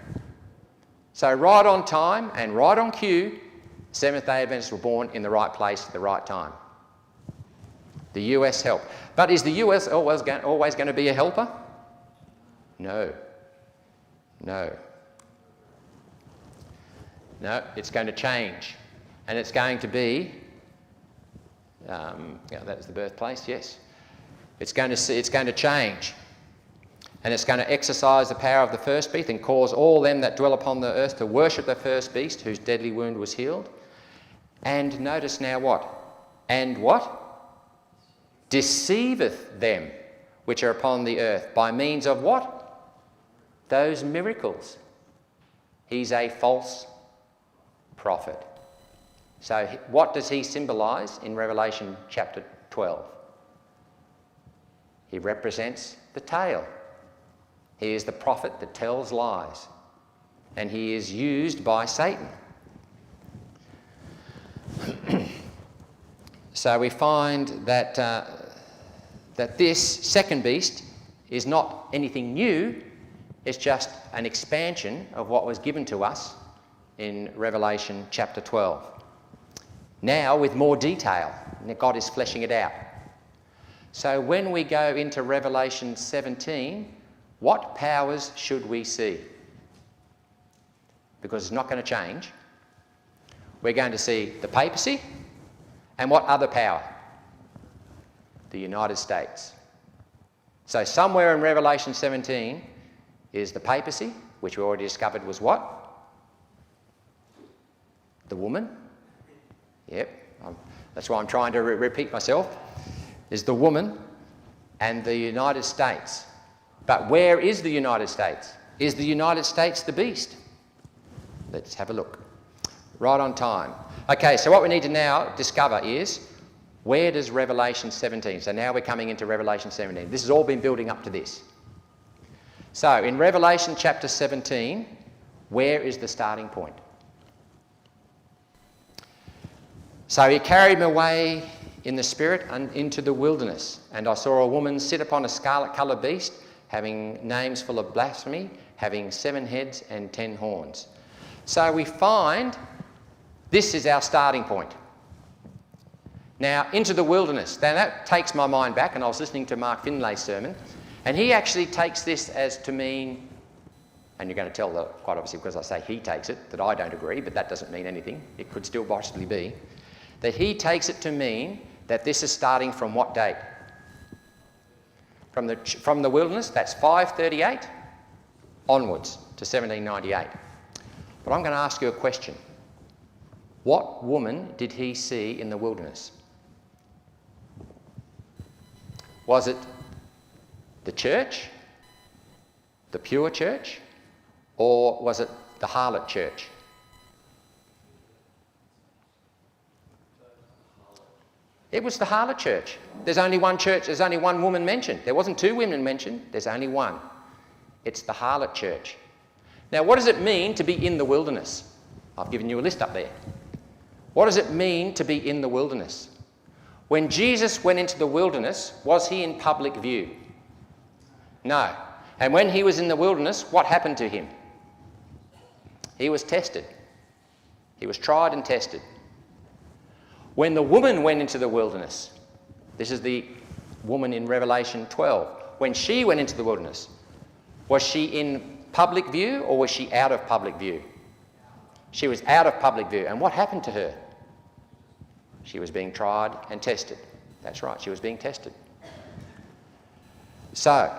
So right on time and right on cue, Seventh-day Adventists were born in the right place at the right time. The US helped. But is the US always going to be a helper? No. No, it's going to change. And it's going to be, that's the birthplace, yes. It's going to change. And it's going to exercise the power of the first beast and cause all them that dwell upon the earth to worship the first beast, whose deadly wound was healed. And notice now what? And what? Deceiveth them which are upon the earth by means of what? Those miracles. He's a false prophet. So what does he symbolise in Revelation chapter 12? He represents the tail. He is the prophet that tells lies. And he is used by Satan. So we find that this second beast is not anything new. It's just an expansion of what was given to us in Revelation chapter 12. Now with more detail. God is fleshing it out. So when we go into Revelation 17, what powers should we see? Because it's not going to change. We're going to see the papacy and what other power? The United States. So somewhere in Revelation 17 is the papacy, which we already discovered was what? The woman. Yep, that's why I'm trying to repeat myself. Is the woman and the United States. But where is the United States? Is the United States the beast? Let's have a look. Right on time. Okay, so what we need to now discover is, where does Revelation 17? So now we're coming into Revelation 17. This has all been building up to this. So in Revelation chapter 17, where is the starting point? So he carried me away in the spirit and into the wilderness, and I saw a woman sit upon a scarlet-coloured beast, having names full of blasphemy, having 7 heads and 10 horns. So we find this is our starting point. Now, into the wilderness. Now that takes my mind back, and I was listening to Mark Finlay's sermon, and he actually takes this as to mean, and you're going to tell quite obviously because I say he takes it, that I don't agree, but that doesn't mean anything. It could still possibly be. That he takes it to mean that this is starting from what date? From the wilderness, that's 538 onwards to 1798. But I'm going to ask you a question. What woman did he see in the wilderness? Was it the church, the pure church, or was it the harlot church? It was the harlot church. There's only one church, there's only one woman mentioned. There wasn't 2 women mentioned, there's only one. It's the harlot church. Now, what does it mean to be in the wilderness? I've given you a list up there. What does it mean to be in the wilderness? When Jesus went into the wilderness, was he in public view? No. And when he was in the wilderness, what happened to him? He was tested. He was tried and tested. When the woman went into the wilderness, this is the woman in Revelation 12, when she went into the wilderness, was she in public view or was she out of public view? She was out of public view. And what happened to her? She was being tried and tested. That's right, she was being tested. So,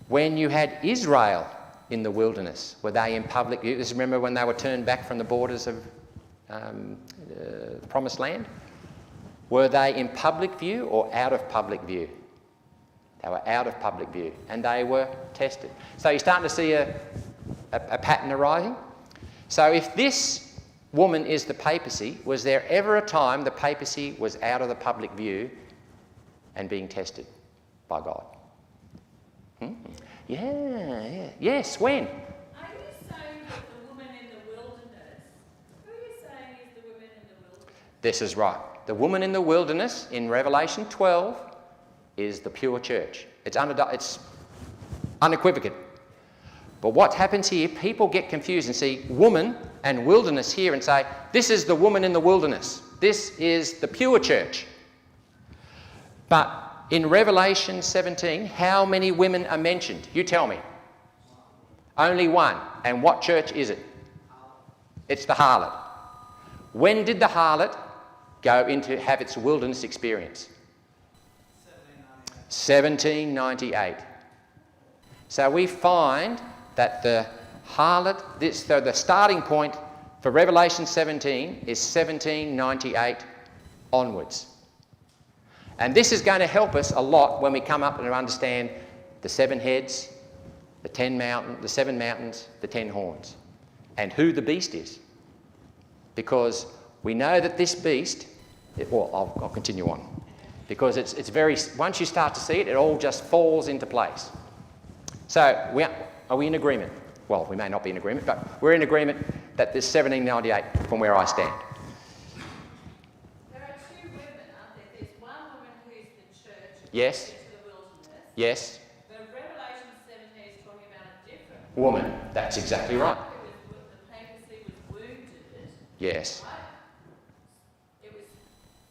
when you had Israel in the wilderness, were they in public view? Remember when they were turned back from the borders of the Promised Land, were they in public view or out of public view? They were out of public view, and they were tested. So you're starting to see a pattern arising. So if this woman is the papacy, was there ever a time the papacy was out of the public view and being tested by God? Yeah. Yes, when? Are you saying that the woman in the wilderness, who are you saying is the woman in the wilderness? This is right. The woman in the wilderness in Revelation 12 is the pure church. It's unequivocal. But what happens here, people get confused and see woman and wilderness here and say, this is the woman in the wilderness. This is the pure church. But in Revelation 17, how many women are mentioned? You tell me. Only one. And what church is it? It's the harlot. When did the harlot go into have its wilderness experience? 1798. So we find that the harlot, the starting point for Revelation 17 is 1798 onwards. And this is going to help us a lot when we come up and understand the 7 heads, the 7 mountains, the 10 horns, and who the beast is. Because we know that this beast, I'll continue on, because it's very, once you start to see it, it all just falls into place. So are we in agreement? Well, we may not be in agreement, but we're in agreement that there's 1798 from where I stand. There are 2 women, aren't there? There's one woman who's the church Yes. into the wilderness. Yes. But Revelation 17 is talking about a different Woman. That's exactly right. The papacy was wounded. Yes. Right? It was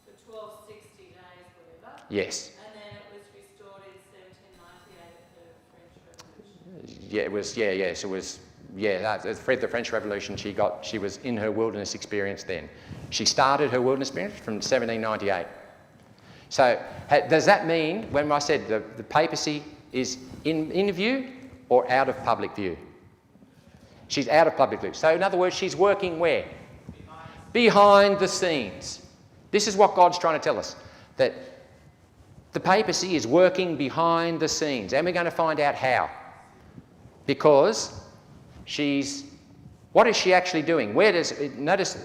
for 1260 days, whatever. Yes. And then it was restored in 1798 at the French Revolution. Yeah, it was. Yes, it was. Yeah, the French Revolution. She was in her wilderness experience then. She started her wilderness experience from 1798. So does that mean when I said the papacy is in view or out of public view? She's out of public view. So in other words, she's working where? Behind the scenes. This is what God's trying to tell us, that the papacy is working behind the scenes, and we're going to find out how. Because what is she actually doing? Notice, it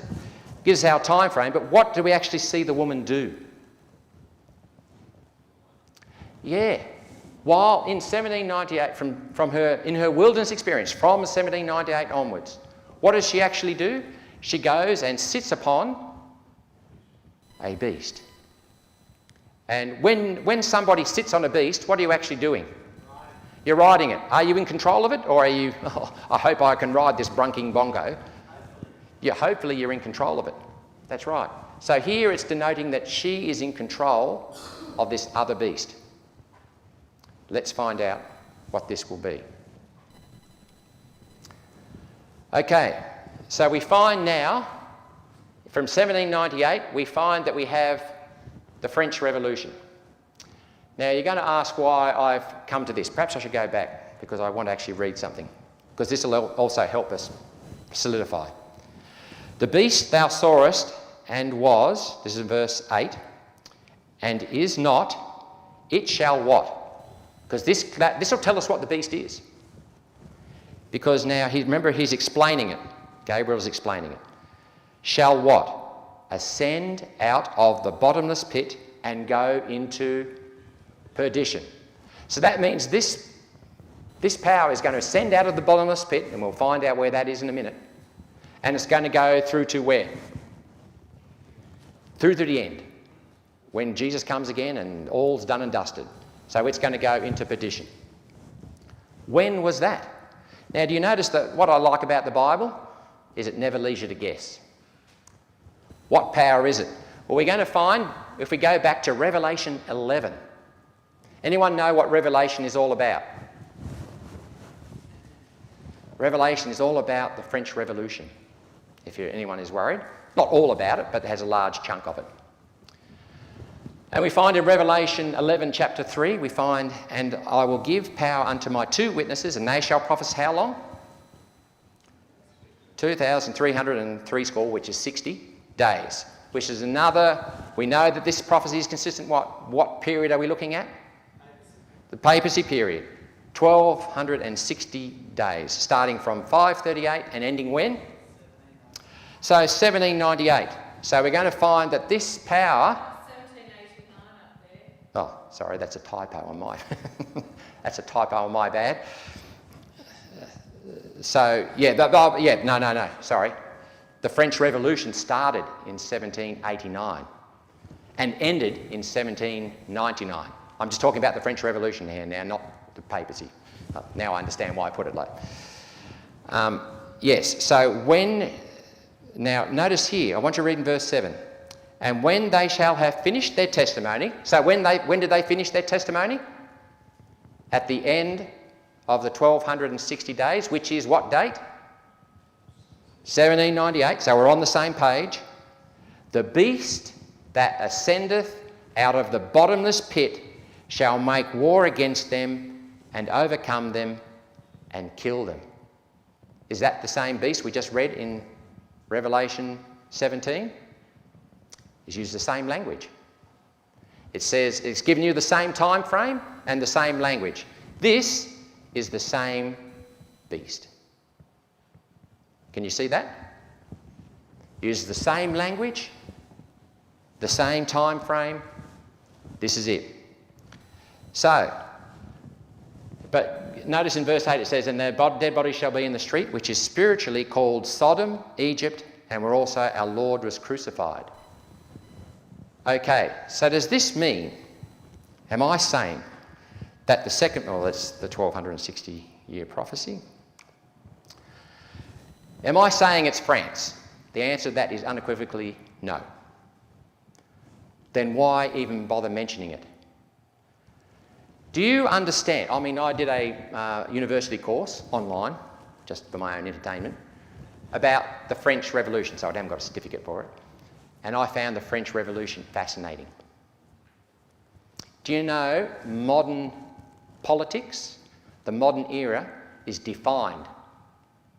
gives our time frame, but what do we actually see the woman do? Yeah, while in 1798, in her wilderness experience, from 1798 onwards, what does she actually do? She goes and sits upon a beast. And when somebody sits on a beast, what are you actually doing? You're riding it. Are you in control of it, or are you, I hope I can ride this brunking bongo? Yeah, hopefully you're in control of it. That's right. So here it's denoting that she is in control of this other beast. Let's find out what this will be. Okay, so we find now, from 1798, we find that we have the French Revolution. Now you're going to ask why I've come to this. Perhaps I should go back because I want to actually read something, because this will also help us solidify. The beast thou sawest and was, this is verse 8, and is not, it shall what? Because this will tell us what the beast is. Because now, remember he's explaining it. Gabriel's explaining it. Shall what? Ascend out of the bottomless pit and go into perdition. So that means this power is going to ascend out of the bottomless pit, and we'll find out where that is in a minute. And it's going to go through to where? Through to the end, when Jesus comes again and all's done and dusted. So it's going to go into perdition. When was that? Now, do you notice that what I like about the Bible is it never leaves you to guess. What power is it? Well, we're going to find, if we go back to Revelation 11. Anyone know what Revelation is all about? Revelation is all about the French Revolution, if anyone is worried. Not all about it, but it has a large chunk of it. And we find in Revelation 11, chapter 3, we find, and I will give power unto my 2 witnesses, and they shall prophesy how long? 2,303 score, which is 60 days, which is another, we know that this prophecy is consistent, what period are we looking at? The papacy period. 1,260 days, starting from 538 and ending when? So 1798. So we're going to find that this power... 1789 up there. Oh, sorry, that's a typo on my... that's a typo on my bad. So, no, sorry. The French Revolution started in 1789 and ended in 1799. I'm just talking about the French Revolution here now, not the papacy. Now I understand why I put it like yes, so when... Now, notice here, I want you to read in verse 7. And when they shall have finished their testimony... So when did they finish their testimony? At the end of the 1,260 days, which is what date? 1798, so we're on the same page. The beast that ascendeth out of the bottomless pit shall make war against them and overcome them and kill them. Is that the same beast we just read in Revelation 17? It's used the same language. It says it's given you the same time frame and the same language. This is the same beast. Can you see that? Uses the same language, the same time frame. This is it. So, but notice in verse 8 it says, and their dead bodies shall be in the street, which is spiritually called Sodom, Egypt, and where also our Lord was crucified. Okay, so does this mean, am I saying that the second, well, that's the 1260 year prophecy. Am I saying it's France? The answer to that is unequivocally no. Then why even bother mentioning it? Do you understand? I mean, I did a university course online, just for my own entertainment, about the French Revolution, so I haven't got a certificate for it, and I found the French Revolution fascinating. Do you know modern politics, the modern era, is defined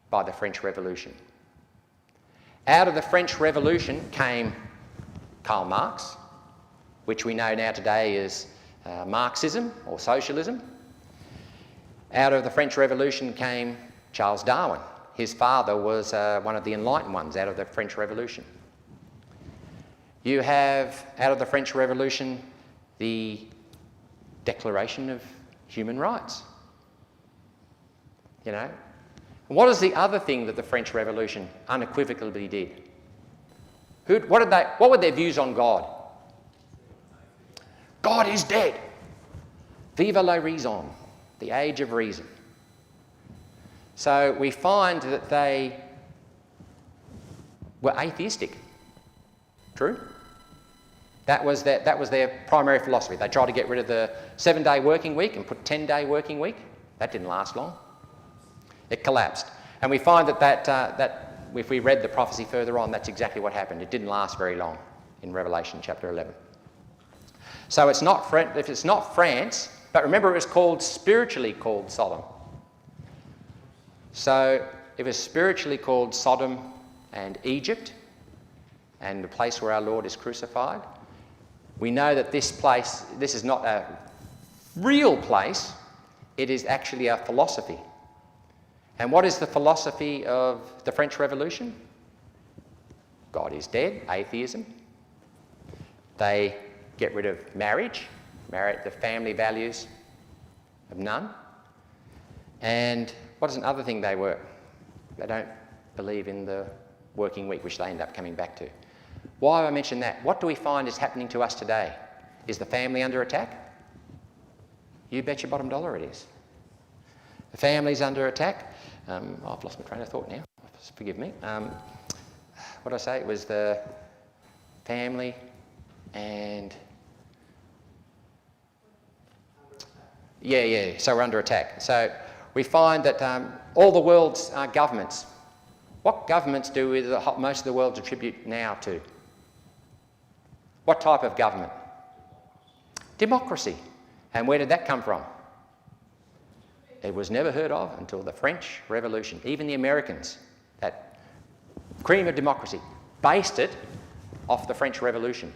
by the French Revolution? Out of the French Revolution came Karl Marx, which we know now today is Marxism or socialism. Out of the French Revolution came Charles Darwin. His father was one of the enlightened ones out of the French Revolution. You have, out of the French Revolution, the Declaration of Human Rights. You know? What is the other thing that the French Revolution unequivocally did? What were their views on God? God is dead. Vive la raison, the age of reason. So we find that they were atheistic. True? That was their primary philosophy. They tried to get rid of the 7-day working week and put 10-day working week. That didn't last long. It collapsed. And we find that if we read the prophecy further on, that's exactly what happened. It didn't last very long in Revelation chapter 11. So it's not if it's not France, but remember it was called, spiritually called Sodom. So it was spiritually called Sodom and Egypt, and the place where our Lord is crucified. We know that this place, this is not a real place, it is actually a philosophy. And what is the philosophy of the French Revolution? God is dead, atheism. They get rid of marriage, the family values of none. And what is another thing they work? They don't believe in the working week, which they end up coming back to. Why do I mention that? What do we find is happening to us today? Is the family under attack? You bet your bottom dollar it is. The family's under attack. I've lost my train of thought now. Forgive me. What did I say? It was the family and... Yeah, so we're under attack. So we find that all the world's governments, what governments do most of the world attribute now to? What type of government? Democracy. And where did that come from? It was never heard of until the French Revolution. Even the Americans that cream of democracy. Based it off the French Revolution.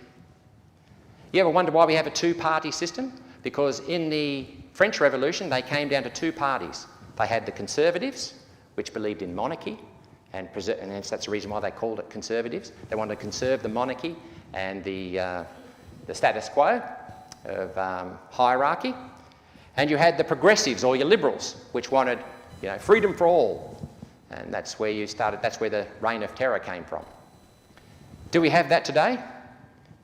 You ever wonder why we have a two-party system? Because in the French Revolution, they came down to two parties. They had the conservatives, which believed in monarchy, and that's the reason why they called it conservatives. They wanted to conserve the monarchy and the status quo of hierarchy. And you had the progressives, or your liberals, which wanted, freedom for all. And that's where that's where the reign of terror came from. Do we have that today?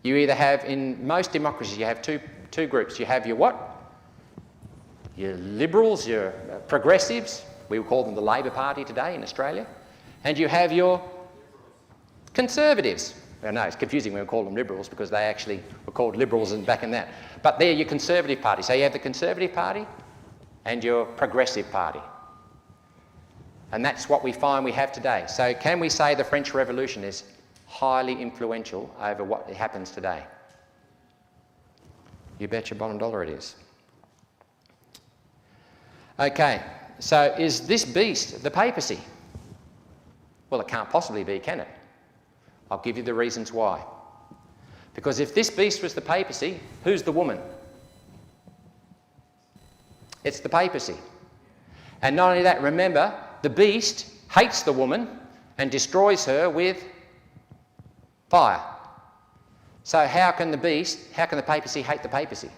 You either have, in most democracies, you have two groups. You have your what? Your liberals, your progressives. We would call them the Labor Party today in Australia. And you have your conservatives. Well, no, it's confusing when we call them liberals because they actually were called liberals back in that. But they're your conservative party. So you have the Conservative Party and your Progressive Party. And that's what we find we have today. So can we say the French Revolution is highly influential over what happens today? You bet your bottom dollar it is. Okay, so is this beast the papacy? Well, it can't possibly be, can it? I'll give you the reasons why. Because if this beast was the papacy, who's the woman? It's the papacy. And not only that, remember, the beast hates the woman and destroys her with fire. So how can the papacy hate the papacy?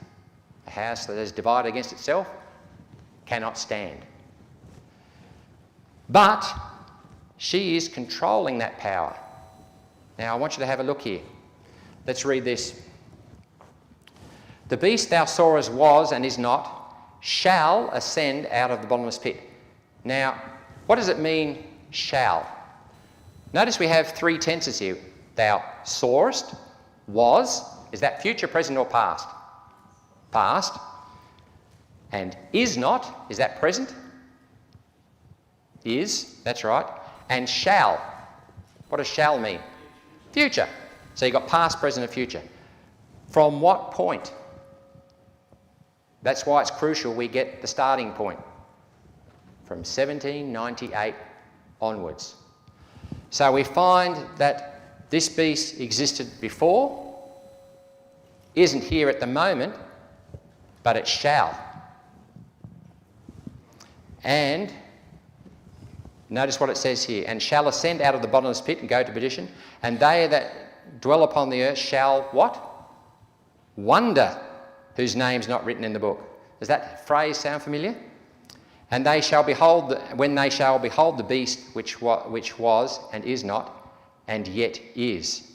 A house that is divided against itself cannot stand. But she is controlling that power. Now I want you to have a look here. Let's read this. The beast thou sawest was and is not, shall ascend out of the bottomless pit. Now, what does it mean, shall? Notice we have three tenses here. Thou sawest, was, is that future, present or past? Past. And is not, is that present? Is, that's right. And shall, what does shall mean? Future. So you've got past, present and future. From what point? That's why it's crucial we get the starting point. From 1798 onwards. So we find that this beast existed before, isn't here at the moment, but it shall. And notice what it says here, and shall ascend out of the bottomless pit and go to perdition, and they that dwell upon the earth shall what? Wonder, whose name's not written in the book. Does that phrase sound familiar? And they shall behold, when they shall behold the beast which was and is not, and yet is.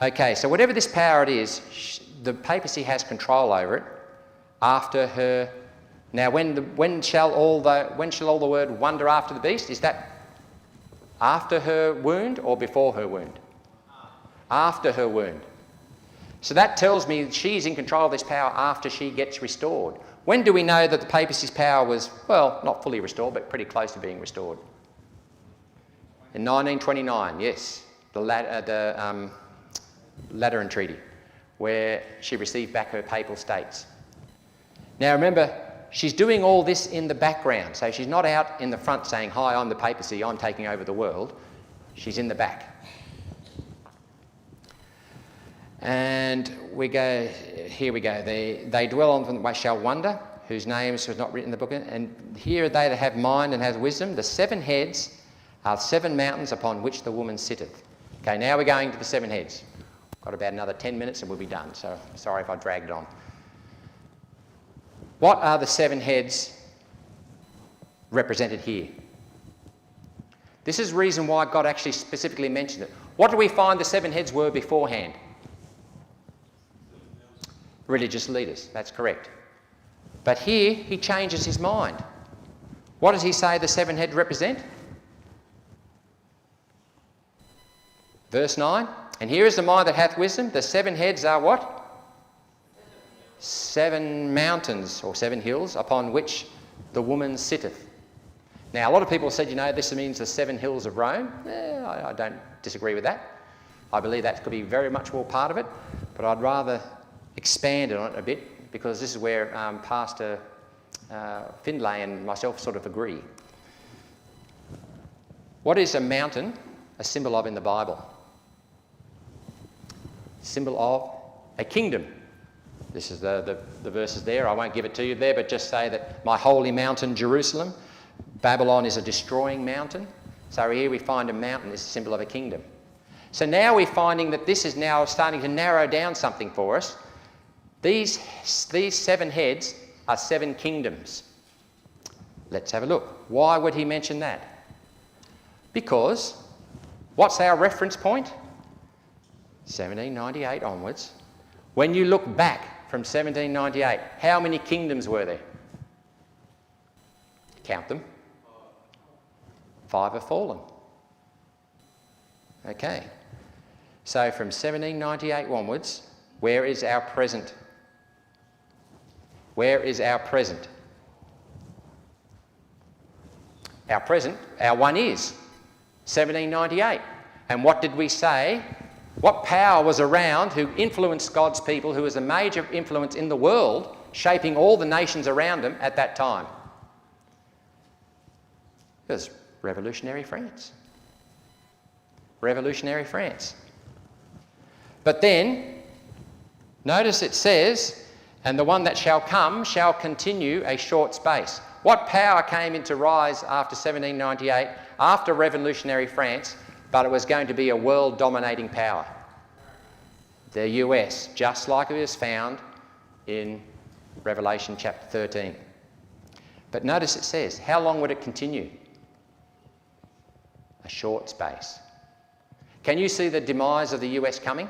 Okay, so whatever this power it is, the papacy has control over it after her. Now, when shall all the word wonder after the beast? Is that after her wound or before her wound? After her wound. So that tells me she's in control of this power after she gets restored. When do we know that the papacy's power was, well, not fully restored, but pretty close to being restored? In 1929, yes, the Lateran Treaty, where she received back her papal states. Now remember, she's doing all this in the background, so she's not out in the front saying, hi, I'm the papacy, I'm taking over the world. She's in the back. And here we go. They dwell on from the shall wonder, whose names was not written in the book. And here are they that have mind and have wisdom. The 7 heads are 7 mountains upon which the woman sitteth. Okay, now we're going to the 7 heads. Got about another 10 minutes and we'll be done, so sorry if I dragged it on. What are the 7 heads represented here? This is the reason why God actually specifically mentioned it. What do we find the 7 heads were beforehand? Religious leaders, that's correct. But here, he changes his mind. What does he say the 7 heads represent? Verse 9, and here is the mind that hath wisdom. The 7 heads are what? 7 mountains or 7 hills upon which the woman sitteth. Now, a lot of people said, this means the 7 hills of Rome. I don't disagree with that. I believe that could be very much more part of it, but I'd rather expand on it a bit because this is where Pastor Findlay and myself sort of agree. What is a mountain a symbol of in the Bible? Symbol of a kingdom. This is the verses there. I won't give it to you there, but just say that my holy mountain, Jerusalem. Babylon is a destroying mountain. So here we find a mountain is a symbol of a kingdom. So now we're finding that this is now starting to narrow down something for us. These 7 heads are 7 kingdoms. Let's have a look. Why would he mention that? Because what's our reference point? 1798 onwards. When you look back from 1798, how many kingdoms were there? Count them. 5 have fallen. Okay. So from 1798 onwards, where is our present? Where is our present? Our present, our one is 1798. And what did we say? What power was around who influenced God's people, who was a major influence in the world, shaping all the nations around them at that time? It was revolutionary France. Revolutionary France. But then, notice it says, and the one that shall come shall continue a short space. What power came into rise after 1798, after revolutionary France, but it was going to be a world-dominating power? The US, just like it was found in Revelation chapter 13. But notice it says, how long would it continue? A short space. Can you see the demise of the US coming?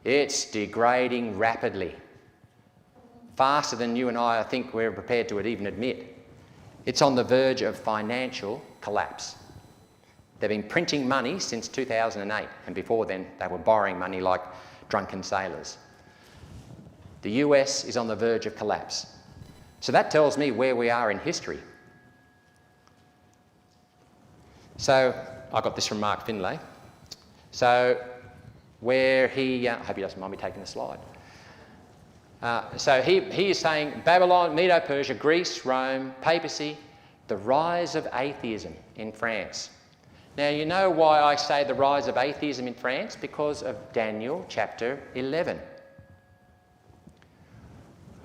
It's degrading rapidly. Faster than you and I think we're prepared to even admit. It's on the verge of financial collapse. They've been printing money since 2008, and before then they were borrowing money like drunken sailors. The US is on the verge of collapse. So that tells me where we are in history. So I got this from Mark Finlay. So where he, I hope he doesn't mind me taking the slide. So he is saying Babylon, Medo-Persia, Greece, Rome, papacy, the rise of atheism in France. Now you know why I say the rise of atheism in France? Because of Daniel chapter 11.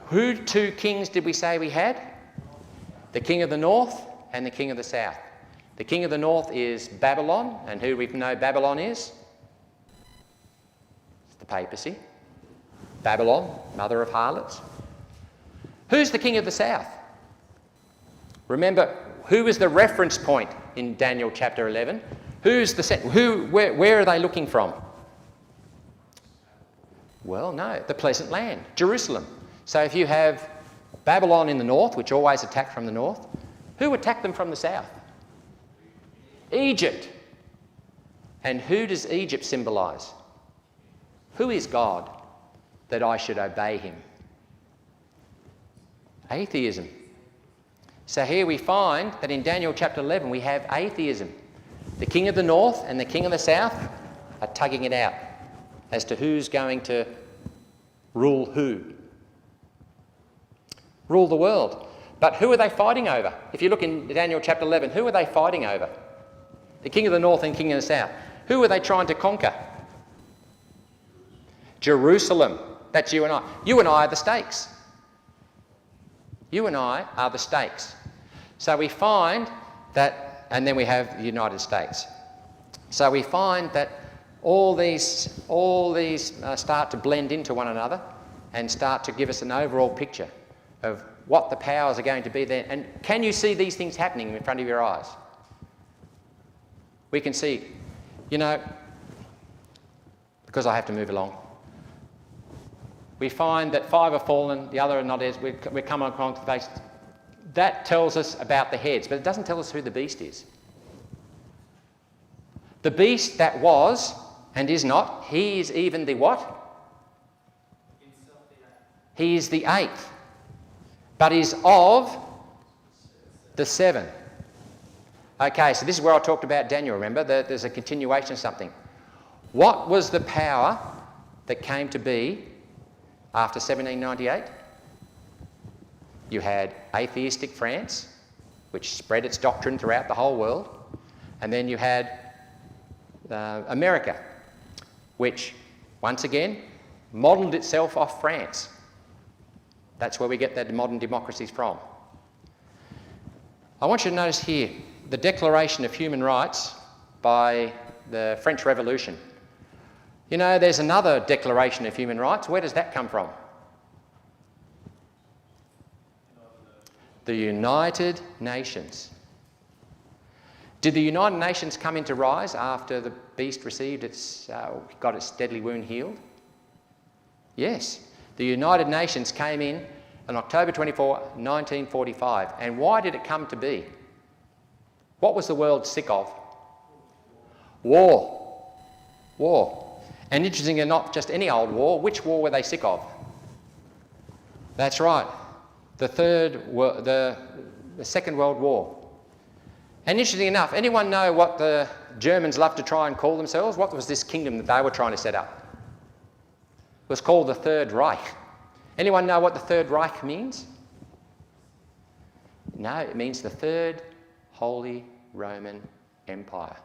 Who 2 kings did we say we had? The king of the north and the king of the south. The king of the north is Babylon, and who we know Babylon is? It's the papacy. Babylon, mother of harlots. Who's the king of the south? Remember, who is the reference point in Daniel chapter 11? Where are they looking from? Well, no, the pleasant land, Jerusalem. So if you have Babylon in the north, which always attacked from the north, who attacked them from the south? Egypt. And who does Egypt symbolise? Who is God that I should obey him? Atheism. So here we find that in Daniel chapter 11 we have atheism. The king of the north and the king of the south are tugging it out as to who's going to rule who. Rule the world. But who are they fighting over? If you look in Daniel chapter 11, who are they fighting over? The king of the north and king of the south. Who are they trying to conquer? Jerusalem. That's you and I. You and I are the stakes. You and I are the stakes. So we find that, and then we have the United States. So we find that all these start to blend into one another and start to give us an overall picture of what the powers are going to be there. And can you see these things happening in front of your eyes? We can see, you know, because I have to move along. We find that 5 have fallen, the other are not as, we're coming along to the base. That tells us about the heads, but it doesn't tell us who the beast is. The beast that was and is not, he is even the what? He is the 8th, but is of the 7. Okay, so this is where I talked about Daniel, remember? There's a continuation of something. What was the power that came to be after 1798? You had atheistic France, which spread its doctrine throughout the whole world. And then you had America, which, once again, modelled itself off France. That's where we get the modern democracies from. I want you to notice here the Declaration of Human Rights by the French Revolution. You know, there's another Declaration of Human Rights. Where does that come from? The United Nations. Did the United Nations come into rise after the beast got its deadly wound healed? Yes. The United Nations came in on October 24, 1945. And why did it come to be? What was the world sick of? War. War. And interestingly, not just any old war. Which war were they sick of? That's right. The Second World War. And interestingly enough, anyone know what the Germans love to try and call themselves? What was this kingdom that they were trying to set up? It was called the Third Reich. Anyone know what the Third Reich means? No, it means the Third Holy Roman Empire.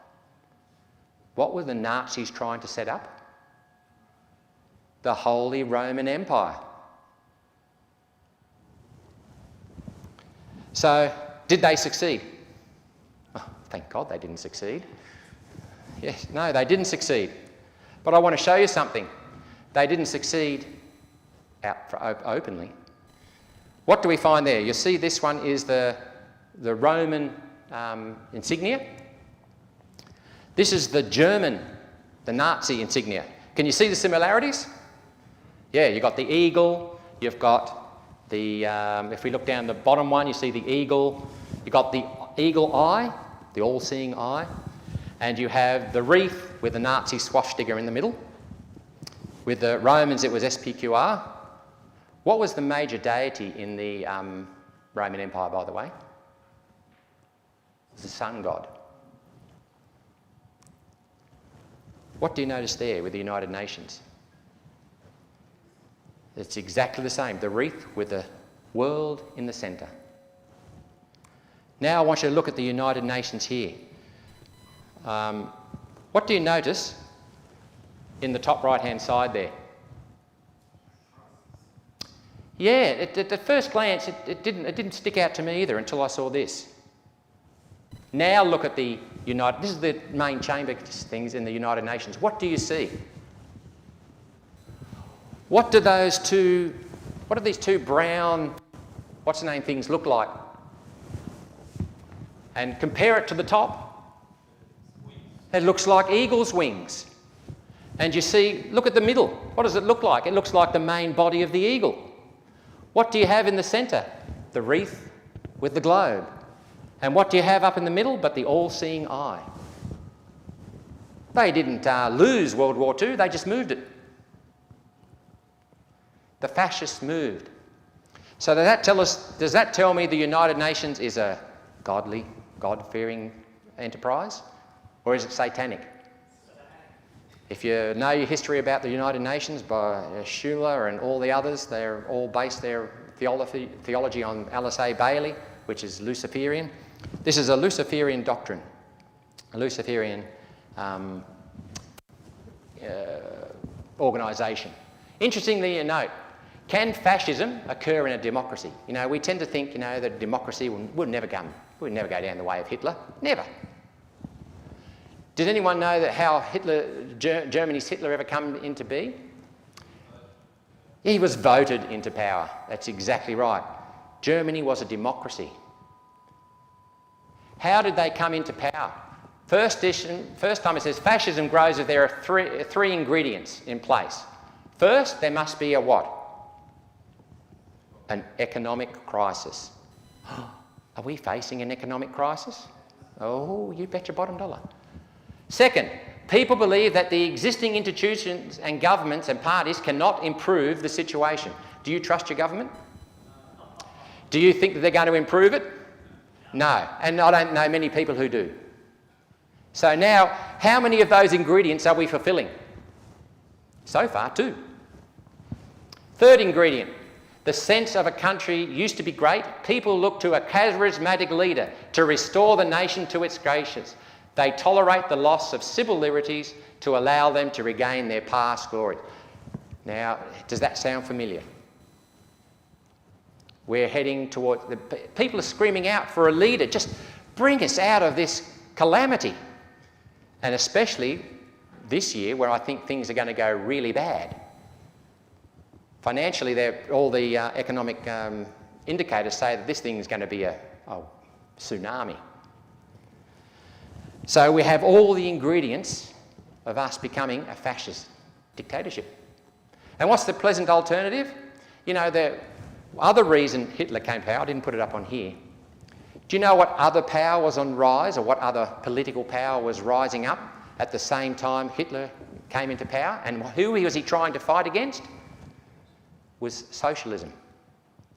What were the Nazis trying to set up? The Holy Roman Empire. So, did they succeed? Oh, thank God they didn't succeed. Yes, no, they didn't succeed. But I want to show you something. They didn't succeed openly. What do we find there? You see, this one is the Roman insignia. This is the German, the Nazi insignia. Can you see the similarities? Yeah, you've got the eagle, you've got the, if we look down the bottom one, you see the eagle, you've got the eagle eye, the all-seeing eye, and you have the wreath with the Nazi swastika in the middle. With the Romans, it was SPQR. What was the major deity in the Roman Empire, by the way? It was the sun god. What do you notice there with the United Nations? It's exactly the same, the wreath with the world in the centre. Now I want you to look at the United Nations here. What do you notice in the top right-hand side there? Yeah, at first glance, it didn't stick out to me either until I saw this. Now look at the United... This is the main chamber things in the United Nations. What do you see? What do these two brown, what's the name things look like? And compare it to the top. It looks like eagle's wings. And you see, look at the middle. What does it look like? It looks like the main body of the eagle. What do you have in the centre? The wreath with the globe. And what do you have up in the middle but the all-seeing eye? They didn't lose World War II, they just moved it. The fascists moved. So does that tell me the United Nations is a godly, God-fearing enterprise? Or is it satanic? If you know your history about the United Nations by Schuller and all the others, they're all based their theology on Alice A. Bailey, which is Luciferian. This is a Luciferian doctrine, a Luciferian organisation. Interestingly, you note, can fascism occur in a democracy? You know, we tend to think, you know, that democracy would never go down the way of Hitler. Never. Did anyone know that how Germany's Hitler ever come into being? He was voted into power. That's exactly right. Germany was a democracy. How did they come into power? First time it says fascism grows if there are three ingredients in place. First, there must be a what? An economic crisis. Are we facing an economic crisis? Oh, you bet your bottom dollar. Second, people believe that the existing institutions and governments and parties cannot improve the situation. Do you trust your government? Do you think that they're going to improve it? No, and I don't know many people who do. So now, how many of those ingredients are we fulfilling? So far, 2. Third ingredient, the sense of a country used to be great. People look to a charismatic leader to restore the nation to its graces. They tolerate the loss of civil liberties to allow them to regain their past glory. Now, does that sound familiar? We're heading toward... people are screaming out for a leader. Just bring us out of this calamity. And especially this year, where I think things are going to go really bad. Financially, all the economic indicators say that this thing is going to be a tsunami. So we have all the ingredients of us becoming a fascist dictatorship. And what's the pleasant alternative? You know, the other reason Hitler came to power, I didn't put it up on here. Do you know what other power was on rise, or what other political power was rising up at the same time Hitler came into power? And who was he trying to fight against? Was socialism,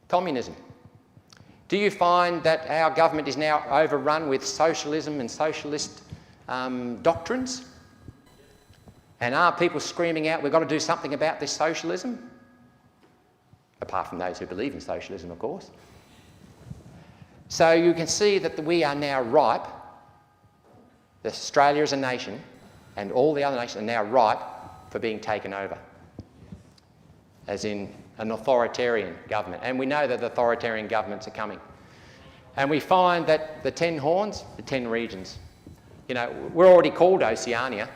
communism. Do you find that our government is now overrun with socialism and socialist doctrines? And are people screaming out, we've got to do something about this socialism? Apart from those who believe in socialism, of course. So you can see that we are now ripe, Australia as a nation, and all the other nations are now ripe for being taken over, as in an authoritarian government. And we know that the authoritarian governments are coming. And we find that the 10 horns, the 10 regions, you know, we're already called Oceania.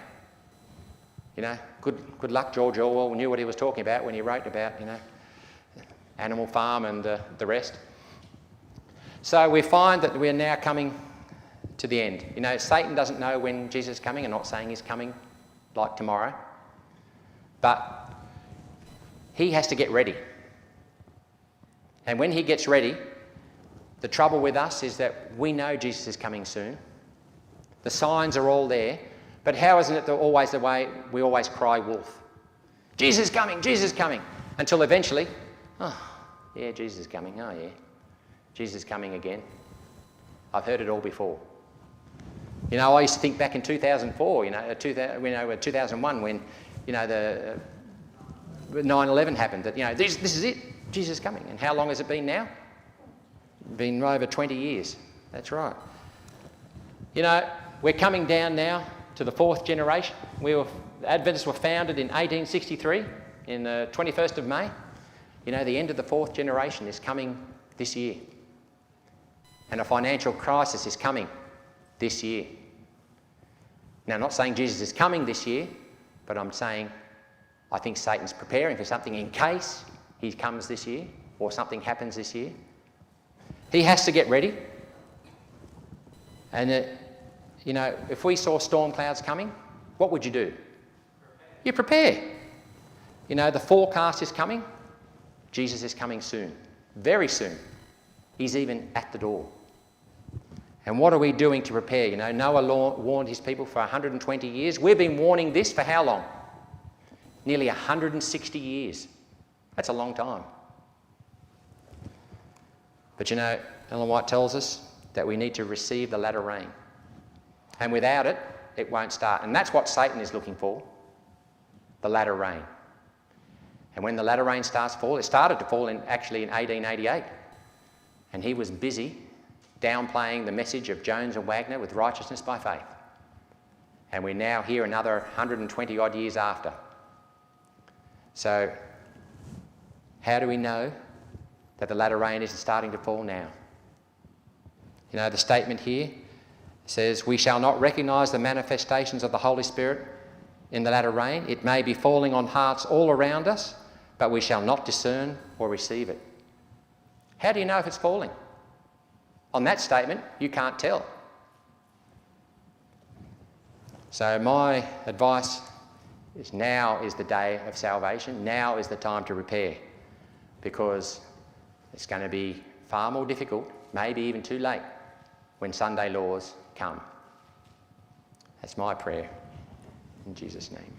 You know, good luck, George Orwell knew what he was talking about when he wrote about, you know, Animal Farm and the rest. So we find that we're now coming to the end. You know, Satan doesn't know when Jesus is coming. I'm not saying he's coming like tomorrow. But he has to get ready. And when he gets ready, the trouble with us is that we know Jesus is coming soon. The signs are all there. But how isn't it always the way we always cry wolf? Jesus is coming, Jesus is coming. Until eventually, oh, yeah, Jesus is coming, oh yeah. Jesus is coming again. I've heard it all before. You know, I used to think back in 2004, 2001 when, you know, the 9/11 happened, that, you know, this is it, Jesus is coming. And how long has it been now? Been over 20 years. That's right. You know, we're coming down now to the 4th generation. The Adventists were founded in 1863, in the 21st of May. You know, the end of the 4th generation is coming this year. And a financial crisis is coming this year. Now, I'm not saying Jesus is coming this year, but I'm saying I think Satan's preparing for something in case he comes this year or something happens this year. He has to get ready. And, you know, if we saw storm clouds coming, what would you do? You prepare. You know, the forecast is coming. Jesus is coming soon. Very soon. He's even at the door. And what are we doing to prepare? You know, Noah warned his people for 120 years. We've been warning this for how long? Nearly 160 years. That's a long time. But you know, Ellen White tells us that we need to receive the latter rain. And without it, it won't start. And that's what Satan is looking for, the latter rain. And when the latter rain starts to fall, it started to fall actually in 1888. And he was busy downplaying the message of Jones and Wagner with righteousness by faith. And we're now here another 120 odd years after. So how do we know that the latter rain isn't starting to fall now? You know, the statement here says, we shall not recognise the manifestations of the Holy Spirit in the latter rain. It may be falling on hearts all around us, but we shall not discern or receive it. How do you know if it's falling? On that statement, you can't tell. So my advice is now is the day of salvation. Now is the time to repair, because it's going to be far more difficult, maybe even too late, when Sunday laws come. That's my prayer in Jesus' name.